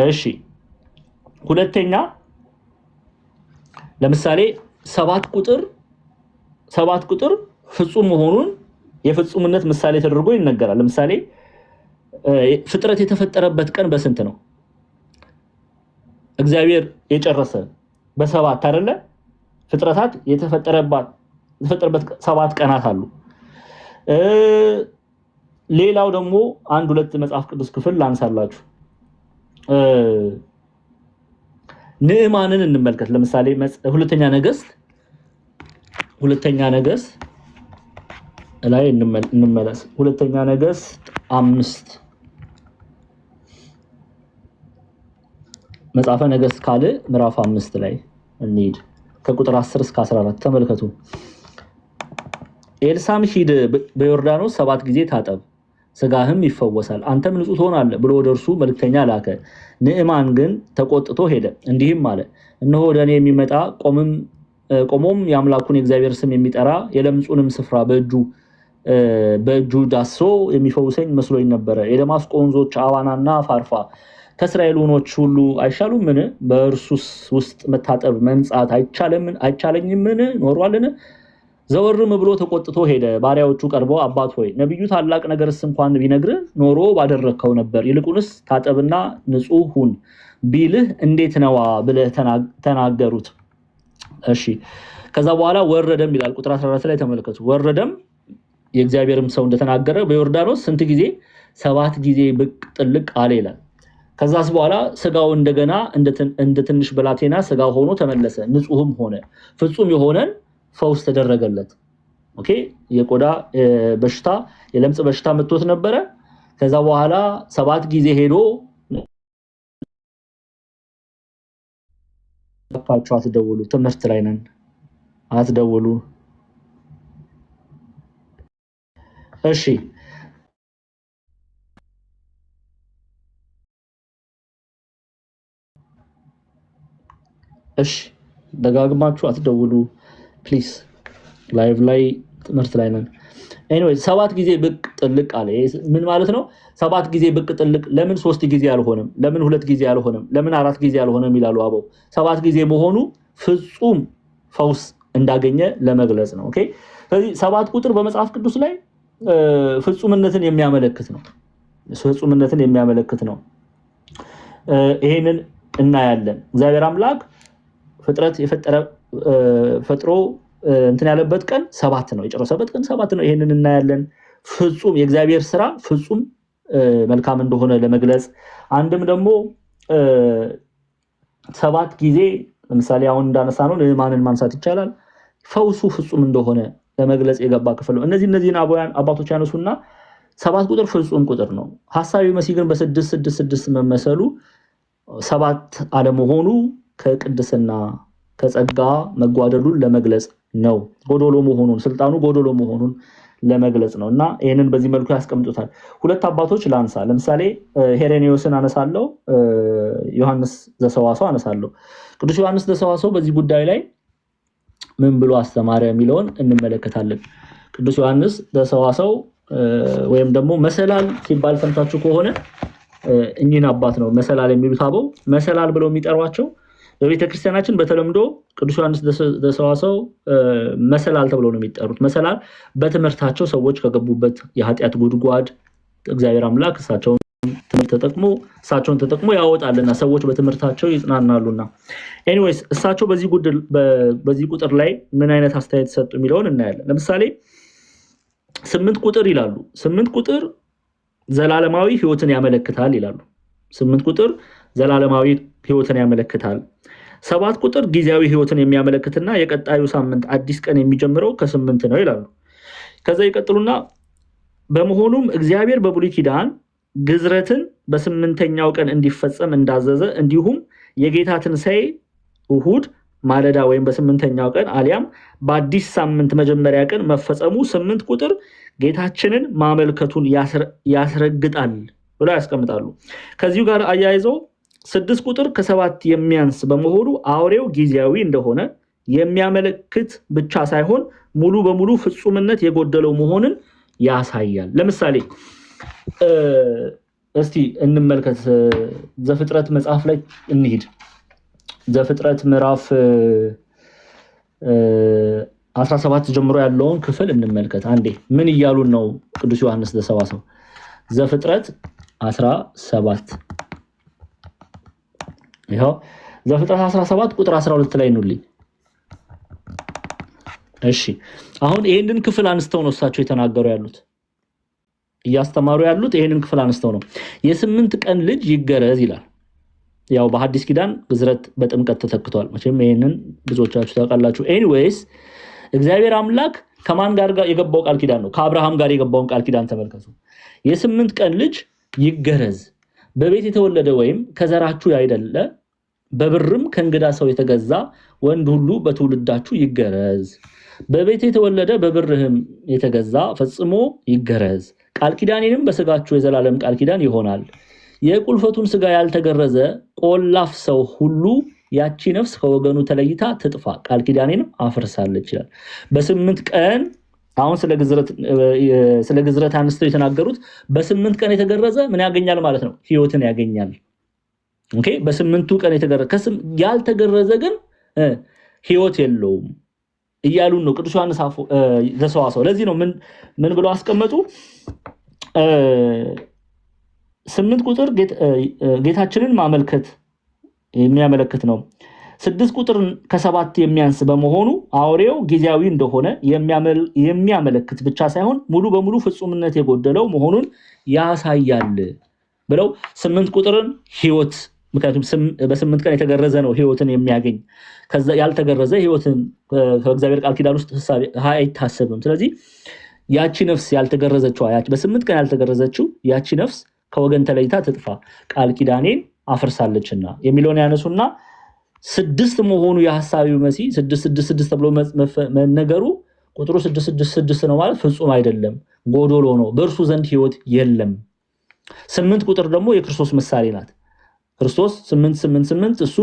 እሺ ሁለተኛ ለምሳሌ 7 ቁጥር ፍጹም መሆኑን የፍጹምነት ምሳሌ ተደርጎ ይነገራል። ለምሳሌ ፍጥረት የተፈጠረበት ቀን በስንት ነው? እግዚአብሔር የጨረሰ በ7 አይደለ? ፍጥረታት የተፈጠረበት 7 ቀናት አሉ። ሌላው ደግሞ 1-2 መጽሐፍ ቅዱስ ክፍል ላንሳላችሁ። ንዕማንን እንመልከት። ለምሳሌ ሁለተኛ ነገሥት ላይ እንመለስ። ሁለተኛ ነገሥት 5 መጽሐፈ ነገሥት ካልዕ ምዕራፍ 5 ላይ እንሂድ። ከቁጥር 10 እስከ 14 ተመልከቱ። ኤልሳም ሂድ በዮርዳኖስ 7 ጊዜ ታጠብ ስጋህም ይፈወሳል አንተም ንጹህ ትሆናለህ ብሎ ወደ እርሱ መልእክተኛ ላከ። ንዕማን ግን ተቆጥቶ ሄደ፣ እንዲህም አለ እነሆ ወደ እኔ የሚመጣ ቆሞም የአምላኩን የእግዚአብሔር ስም የሚጠራ የለምጹንም ስፍራ በእጁ ዳሶ የሚፈውሰኝ መስሎኝ ነበረ። የደማስቆ ወንዞች አዋናና ፋርፋ ከእስራኤል ወኖች ሁሉ አይሻሉምን? በእርሱስ ውስጥ መታጠብ መንጻት አይቻለኝምን ኖሯልን? ዘወርም ብሎ ተቆጥቶ ሄደ። ባሪያዎቹ ቀርበው አባት ሆይ ነብዩ ታላቅ ነገርስ እንኳን ቢነግርህ ኖሮ ባደረከው ነበር፣ ይልቁንስ ታጠብና ንጹህ ሁን ቢልህ እንዴት ነዋ ብለህ ተናገሩት። እሺ ከዛ በኋላ ወረደም ይላል ቁጥር 14 ላይ ተመልከቱ። ወረደም የእግዚአብሔርም ሰው እንደተናገረ በዮርዳኖስ ስንት ጊዜ? 7 ጊዜ ብቅ ጥልቅ አለ ይላል። ከዛስ በኋላ ስጋው እንደገና እንደ ትንሽ ብላቴና ስጋ ሆኖ ተመለሰ፣ ንጹህም ሆነ፣ ፍጹም የሆነን ፈውስ ተደረገለት። ኦኬ የቆዳ በሽታ የለምጽ በሽታ መጥቶት ነበረ። ከዛ በኋላ 7 ጊዜ ሄዶ ተፋቸው። አትደውሉ፣ ትምህርት ላይ ነን፣ አትደውሉ። እሺ ደጋግማችሁ አትደውሉ ፕሊዝ፣ ላይቭ ላይ ትምህርት ላይ ነን። ኤኒዌይ 7 ጊዜ ብቅ ጥልቅ አለ። ምን ማለት ነው? 7 ጊዜ ብቅ ጥልቅ። ለምን 3 ጊዜ አልሆነም? ለምን 2 ጊዜ አልሆነም? ለምን 4 ጊዜ አልሆነም ይላሉ አበው። 7 ጊዜ መሆኑ ፍጹም ፈውስ እንዳገኘ ለመግለጽ ነው። ኦኬ ስለዚህ 7 ቁጥር በመጽሐፍ ቅዱስ ላይ ፍጹምነትን የሚያመለክት ነው። ይሄንን እናያለን። እግዚአብሔር አምላክ ፍጥረት ፈጥሮ እንትን ያለበት ቀን 7 ነው፣ የጨረሰበት ቀን 7 ነው። ይሄንን እናያለን። ፍጹም የእግዚአብሔር ስራ ፍጹም መልካም እንደሆነ ለመግለጽ አንድም ደግሞ 7 ጊዜ ለምሳሌ አሁን እንዳነሳ ነው ንዕማንን ማንሳት ይቻላል። ፈውሱ ፍጹም እንደሆነ ለመግለጽ የገባ ክፍል ነው። እነዚህን አባቶች ያነሱና 7 ቁጥር ፍጹም ቁጥር ነው። ሐሳዊ መሲህ ግን በ666 መመሰሉ 7 አለመሆኑ ከቅድስና ከጸጋ መጓደሉን ለመግለጽ ነው። ጎዶሎ መሆኑን ስልጣኑ ጎዶሎ መሆኑን ለመግለጽ ነውና ይሄንን በዚህ መልኩ ያስቀምጡታል። ሁለት አባቶች ላንሳ። ለምሳሌ ሄሬኔዎስን አነሳለሁ፣ ዮሐንስ ዘሰዋሰው አነሳለሁ። ቅዱስ ዮሐንስ ዘሰዋሰው በዚህ ጉዳይ ላይ ምን ብሎ አስተማረ የሚለውን እንመለከታለን። ቅዱስ ዮሐንስ ዘሰዋሰው ወይም ደግሞ መሰላል ሲባል ሰምታችሁ ከሆነ እኚህን አባት ነው መሰላል የሚሉት አበው መሰላል ብለው የሚጠሯቸው። በቤተክርስቲያናችን በተለምዶ ቅዱስ ዮሐንስ ዘሰዋሰው መሰላል ተብለው ነው የሚጠሩት። መሰላል በትምህርታቸው ሰዎች ከገቡበት የኃጢአት ጉድጓድ እግዚአብሔር አምላክ እሳቸውን ተጠቅሞ ያወጣልና ሰዎች በትምህርታቸው ይጽናናሉና። ኤኒዌይስ እሳቸው በዚህ ቁጥር ላይ ምን አይነት አስተያየት ሰጡ የሚለውን እናያለን። ለምሳሌ 8 ቁጥር ይላሉ። 8 ቁጥር ዘላለማዊ ሕይወትን ያመለክታል ይላሉ። 8 ቁጥር ዘላለማዊ ሕይወትን ያመለክታል። 7 ቁጥር ጊዜያዊ ሕይወትን የሚያመለክትና የቀጣዩ ሳምንት አዲስ ቀን የሚጀምረው ከ8 ነው ይላሉ። ከዛ ይቀጥሉና በመሆኑም እግዚአብሔር በብሉይ ኪዳን ግዝረትን በ8ኛው ቀን እንዲፈጸም እንዳዘዘ እንዲሁም የጌታ ትንሣኤ እሁድ ማለዳ ወይም በ8ኛው ቀን አሊያም በአዲስ ሳምንት መጀመሪያ ቀን መፈጸሙ 8 ቁጥር ጌታችንን ማመልከቱን ያስረግጣል ብለው ያስቀምጣሉ። ከዚሁ ጋር አያይዘው 6 ቁጥር ከ7 የሚያንስ በመሆኑ አውሬው ጊዜያዊ እንደሆነ የሚያመለክት ብቻ ሳይሆን ሙሉ በሙሉ ፍጹምነት የጎደለው መሆንን ያሳያል። ለምሳሌ እስቲ እንመልከት። ዘፍጥረት መጽሐፍ ላይ እንሂድ። ዘፍጥረት ምዕራፍ 17 ጀምሮ ያለውን ክፍል እንመልከት። አንዴ ምን እያሉን ነው ቅዱስ ዮሐንስ ዘሰዋሰው? ዘፍጥረት 17 ይሄው ዘፍጥረት 17 ቁጥር 12 ላይ እንውልኝ። እሺ አሁን ይሄንን ክፍል አንስተው ነው እሳቸው የተናገሩ ያሉት፣ እያስተማሩ ያሉት ይሄንን ክፍል አንስተው ነው። የ8 ቀን ልጅ ይገረዝ ይላል። ያው በሐዲስ ኪዳን ግዝረት በጥምቀት ተተክቷል። መቼም ይሄንን ብዙዎቻችሁ ታውቃላችሁ። ኤኒዌይስ እግዚአብሔር አምላክ ከማን ጋር የገባው ቃል ኪዳን ነው? ከአብርሃም ጋር የገባውን ቃል ኪዳን ተመልከቱ። የ8 ቀን ልጅ ይገረዝ፣ በቤት የተወለደ ወይም ከዘራችሁ ያይደለ በብርም ከእንግዳ ሰው የተገዛ ወንድ ሁሉ በትውልዳችሁ ይገረዝ። በቤት የተወለደ በብርህም የተገዛ ፈጽሞ ይገረዝ። ቃል ኪዳኔንም በስጋችሁ የዘላለም ቃል ኪዳን ይሆናል። የቁልፈቱን ስጋ ያልተገረዘ ቆላፍ ሰው ሁሉ ያቺ ነፍስ ከወገኑ ተለይታ ትጥፋ፣ ቃል ኪዳኔንም አፍርሳለች ይላል። በ8 ቀን አሁን ስለ ግዝረት አንስተው የተናገሩት በ8 ቀን የተገረዘ ምን ያገኛል ማለት ነው? ሕይወትን ያገኛል። ኦኬ። በ8ቱ ቀን የተገረዘ ያልተገረዘ ግን ሕይወት የለውም እያሉን ነው ቅዱስ ዮሐንስ ዘሰዋሰው። ለዚህ ነው ምን ብለው አስቀመጡ? 8 ቁጥር ጌታችንን ማመልከት የሚያመለክት ነው። 6 ቁጥር ከ7 የሚያንስ በመሆኑ አውሬው ጊዜያዊ እንደሆነ የሚያመለክት ብቻ ሳይሆን ሙሉ በሙሉ ፍጹምነት የጎደለው መሆኑን ያሳያል ብለው 8 ቁጥርን ሕይወት፣ ምክንያቱም በ8 ቀን የተገረዘ ነው ሕይወትን የሚያገኝ፣ ከዛ ያልተገረዘ ሕይወትን ከእግዚአብሔር ቃል ኪዳን ውስጥ አይታሰብም። ስለዚህ ያቺ ነፍስ ያልተገረዘችው በ8 ቀን ያልተገረዘችው ያቺ ነፍስ ከወገን ተለይታ ትጥፋ፣ ቃል ኪዳኔን አፍርሳለችና የሚለውን ያነሱና 6 መሆኑ የሐሳዊው መሲህ 666 ተብሎ መነገሩ ቁጥሩ 666 ነው ማለት ፍጹም አይደለም፣ ጎዶሎ ነው፣ በእርሱ ዘንድ ሕይወት የለም። 8 ቁጥር ደግሞ የክርስቶስ ምሳሌ ናት። ክርስቶስ 888 እሱ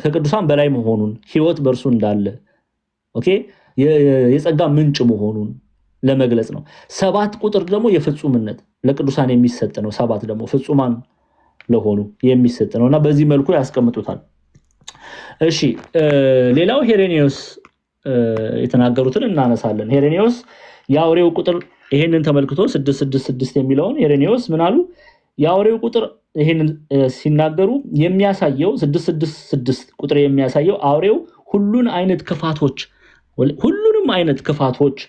ከቅዱሳን በላይ መሆኑን ሕይወት በእርሱ እንዳለ ኦኬ የጸጋ ምንጭ መሆኑን ለመግለጽ ነው። 7 ቁጥር ደግሞ የፍጹምነት ለቅዱሳን የሚሰጥ ነው። 7 ደግሞ ፍጹማን ለሆኑ የሚሰጥ ነውና በዚህ መልኩ ያስቀምጡታል። እሺ ሌላው ሄሬኔዎስ የተናገሩትን እናነሳለን። ሄሬኔዎስ የአውሬው ቁጥር ይሄንን ተመልክቶ 666 የሚለውን ሄሬኔዎስ ምን አሉ? የአውሬው ቁጥር ይሄንን ሲናገሩ የሚያሳየው 666 ቁጥር የሚያሳየው አውሬው ሁሉንም አይነት ክፋቶች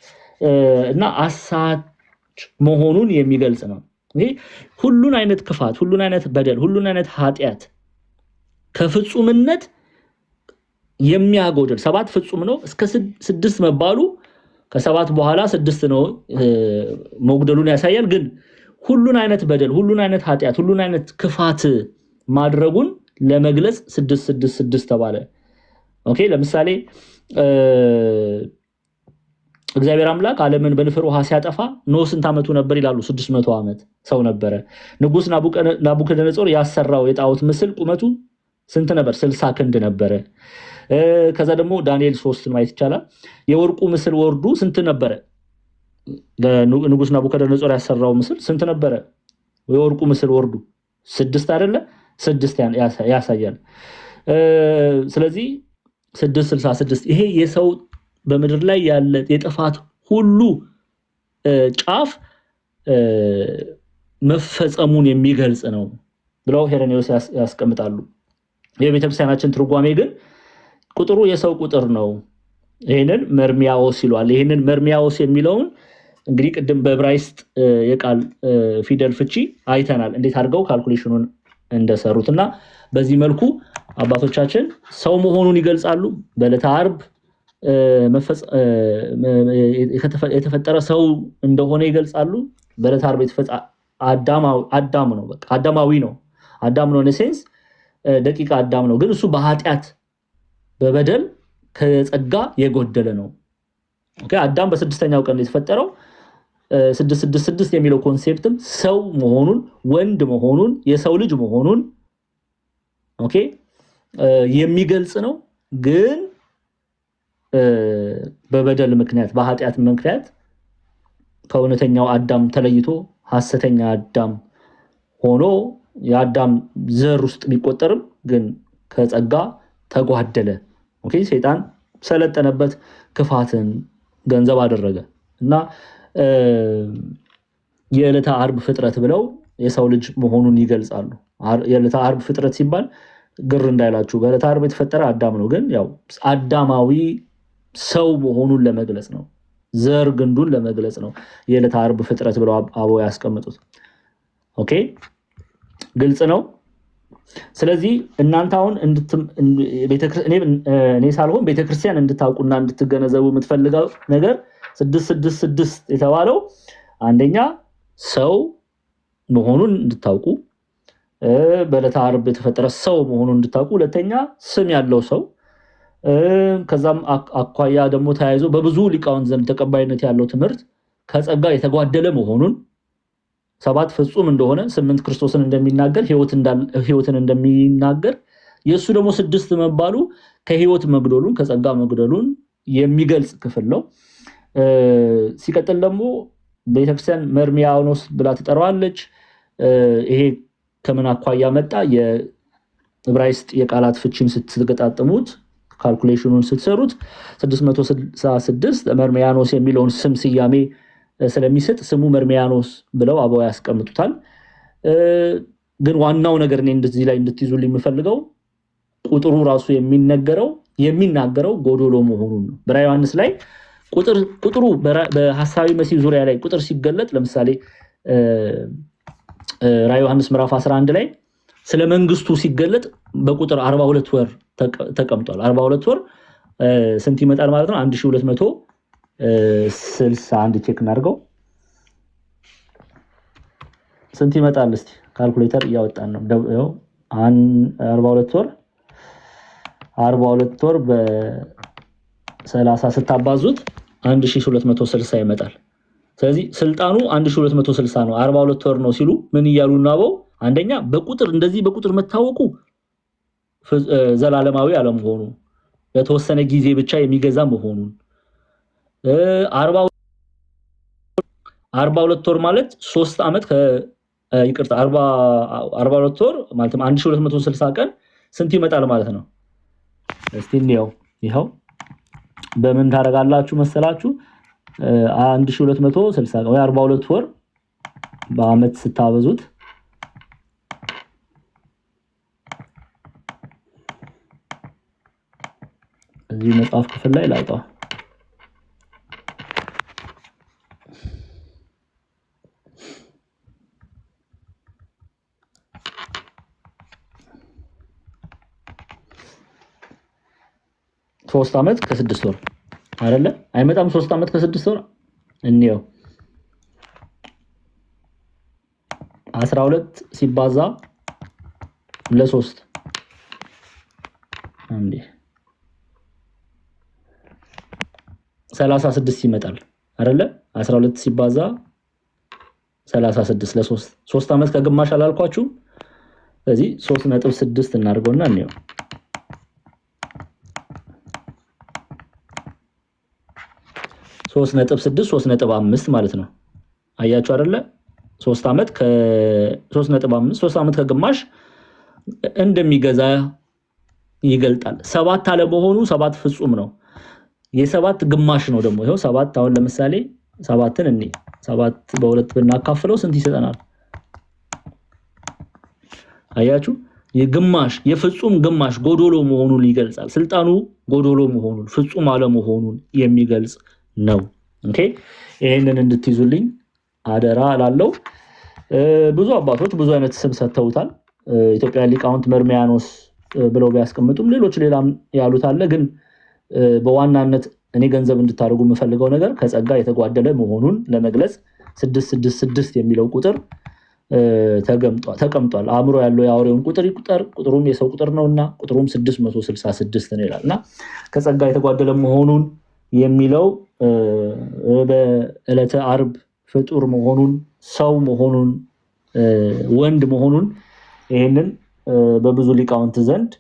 እና አሳች መሆኑን የሚገልጽ ነው። ይሄ ሁሉን አይነት ክፋት፣ ሁሉን አይነት በደል፣ ሁሉን አይነት ኃጢአት ከፍጹምነት የሚያጎድል 7 ፍጹም ነው እስከ 6 መባሉ ከሰባት በኋላ 6 ነው መጉደሉን ያሳያል። ግን ሁሉን አይነት በደል፣ ሁሉን አይነት ኃጢያት፣ ሁሉን አይነት ክፋት ማድረጉን ለመግለጽ 666 ተባለ። ኦኬ ለምሳሌ እግዚአብሔር አምላክ ዓለምን በንፍር ውሃ ሲያጠፋ ኖህ ስንት ዓመቱ ነበር ይላሉ? 600 ዓመት ሰው ነበረ። ንጉስ ናቡከደነጾር ያሰራው የጣዖት ምስል ቁመቱ ስንት ነበር? 60 ክንድ ነበረ። ከዛ ደግሞ ዳንኤል 3 ማየት ይቻላል። የወርቁ ምስል ወርዱ ስንት ነበረ? ንጉስ ናቡከደነጾር ያሰራው ምስል ስንት ነበረ? የወርቁ ምስል ወርዱ 6 አይደለ? 6 ያሳያል። ስለዚህ 666 ይሄ የሰው በምድር ላይ ያለ የጥፋት ሁሉ ጫፍ መፈጸሙን የሚገልጽ ነው ብለው ሄሬኔዎስ ያስቀምጣሉ። የቤተክርስቲያናችን ትርጓሜ ግን ቁጥሩ የሰው ቁጥር ነው። ይሄንን መርሚያዎስ ይሏል። ይሄንን መርሚያዎስ የሚለውን እንግዲህ ቅድም በዕብራይስጥ የቃል ፊደል ፍቺ አይተናል እንዴት አድርገው ካልኩሌሽኑን እንደሰሩትና በዚህ መልኩ አባቶቻችን ሰው መሆኑን ይገልጻሉ። በዕለተ ዓርብ የተፈጠረ ሰው እንደሆነ ይገልጻሉ። በዕለተ ዓርብ የተፈጠረ አዳም ነው። በቃ አዳማዊ ነው። አዳም ነው ሴንስ ደቂቃ አዳም ነው። ግን እሱ በኃጢአት በበደል ከጸጋ የጎደለ ነው። ኦኬ አዳም በስድስተኛው ቀን የተፈጠረው 666 የሚለው ኮንሴፕትም ሰው መሆኑን ወንድ መሆኑን የሰው ልጅ መሆኑን ኦኬ የሚገልጽ ነው። ግን በበደል ምክንያት በኃጢአት ምክንያት ከእውነተኛው አዳም ተለይቶ ሐሰተኛ አዳም ሆኖ የአዳም ዘር ውስጥ ቢቆጠርም ግን ከጸጋ ተጓደለ። ኦኬ ሰይጣን ሰለጠነበት፣ ክፋትን ገንዘብ አደረገ እና የዕለተ ዓርብ ፍጥረት ብለው የሰው ልጅ መሆኑን ይገልጻሉ። የዕለተ ዓርብ ፍጥረት ሲባል ግር እንዳይላችሁ በዕለተ ዓርብ የተፈጠረ አዳም ነው። ግን ያው አዳማዊ ሰው መሆኑን ለመግለጽ ነው። ዘር ግንዱን ለመግለጽ ነው የዕለተ ዓርብ ፍጥረት ብለው አበው ያስቀምጡት። ኦኬ ግልጽ ነው። ስለዚህ እናንተ አሁን እኔ ሳልሆን ቤተክርስቲያን እንድታውቁና እንድትገነዘቡ የምትፈልገው ነገር 666 የተባለው አንደኛ ሰው መሆኑን እንድታውቁ፣ በዕለተ ዓርብ የተፈጠረ ሰው መሆኑን እንድታውቁ፣ ሁለተኛ ስም ያለው ሰው፣ ከዛም አኳያ ደግሞ ተያይዞ በብዙ ሊቃውንት ዘንድ ተቀባይነት ያለው ትምህርት ከጸጋ የተጓደለ መሆኑን፣ 7 ፍጹም እንደሆነ፣ 8 ክርስቶስን እንደሚናገር ህይወትን እንደሚናገር፣ የሱ ደግሞ 6 መባሉ ከህይወት መግደሉን ከጸጋ መግደሉን የሚገልጽ ክፍል ነው። ሲቀጥል ደግሞ ቤተክርስቲያን መርሚያኖስ ብላ ትጠራዋለች። ይሄ ከምን አኳያ መጣ? የዕብራይስጥ የቃላት ፍቺን ስትገጣጥሙት ካልኩሌሽኑን ስትሰሩት 666 መርሚያኖስ የሚለውን ስም ስያሜ ስለሚሰጥ ስሙ መርሚያኖስ ብለው አበው ያስቀምጡታል። ግን ዋናው ነገር እኔ እንደዚህ ላይ እንድትይዙልኝ የምፈልገው ቁጥሩ ራሱ የሚናገረው ጎዶሎ መሆኑን ነው። በራዕየ ዮሐንስ ላይ ቁጥሩ በሐሳዊ መሲህ ዙሪያ ላይ ቁጥር ሲገለጥ ለምሳሌ ራዕየ ዮሐንስ ምዕራፍ 11 ላይ ስለ መንግስቱ ሲገለጥ በቁጥር 42 ወር ተቀምጧል። 42 ወር ስንት ይመጣል ማለት ነው? 1261 ቼክ እናድርገው። ስንት ይመጣል? እስቲ ካልኩሌተር እያወጣን ነው። 42 ወር በ30 ስታባዙት 1260 ይመጣል። ስለዚህ ስልጣኑ 1260 ነው። 42 ወር ነው ሲሉ ምን እያሉ ነው አበው? አንደኛ በቁጥር እንደዚህ በቁጥር መታወቁ ዘላለማዊ አለመሆኑ፣ ለተወሰነ ጊዜ ብቻ የሚገዛ መሆኑን፣ 42 ወር ማለት 3 ዓመት ይቅርታ 42 ወር ማለት 1260 ቀን ስንት ይመጣል ማለት ነው? እስቲ እንየው። ይሄው በምን ታረጋላችሁ መሰላችሁ? 1260 ወይ 42 ወር በአመት ስታበዙት እዚህ መጽሐፍ ክፍል ላይ ላውጣው። ሶስት ዓመት ከ6 ወር አይደለ? አይመጣም 3 ዓመት ከ6 ወር እንየው 12 ሲባዛ ለ3 አንዴ 36 ይመጣል አይደለ 12 ሲባዛ 36 ለ3 3 ዓመት ከግማሽ አላልኳችሁ ስለዚህ 3.6 እናድርገውና እንየው 3.6 3.5 ማለት ነው አያችሁ አይደለ 3 ዓመት ከ3.5 3 ዓመት ከግማሽ እንደሚገዛ ይገልጣል 7 አለ በሆኑ 7 ፍጹም ነው የ7 ግማሽ ነው ደግሞ ይሄው 7 አሁን ለምሳሌ 7ን እንዴ 7 በ2 ብናካፍለው ስንት ይሰጠናል አያችሁ የግማሽ የፍጹም ግማሽ ጎዶሎ መሆኑን ይገልጻል ስልጣኑ ጎዶሎ መሆኑን ፍጹም አለ መሆኑን የሚገልጽ ነው ኦኬ ይሄንን እንድትይዙልኝ አደራ አላለው ብዙ አባቶች ብዙ አይነት ስም ሰጥተውታል ኢትዮጵያ ሊቃውንት መርሚያኖስ ብለው ቢያስቀምጡም ሌሎች ሌላም ያሉት አለ ግን በዋናነት እኔ ገንዘብ እንድታደርጉ የምፈልገው ነገር ከጸጋ የተጓደለ መሆኑን ለመግለጽ 666 የሚለው ቁጥር ተቀምጧል አእምሮ ያለው ያወሬውን ቁጥር ይቁጠር ቁጥሩም የሰው ቁጥር ነውና ቁጥሩም 666 ነው ይላልና ከጸጋ የተጓደለ መሆኑን የሚለው በዕለተ ዓርብ ፍጡር መሆኑን ሰው መሆኑን ወንድ መሆኑን ይሄንን በብዙ ሊቃውንት ዘንድ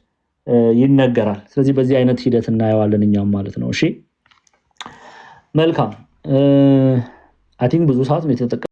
ይነገራል ስለዚህ በዚህ አይነት ሂደት እናየዋለን እኛም ማለት ነው እሺ መልካም አይ ቲንክ ብዙ ሰዓት ነው የተጠቀመው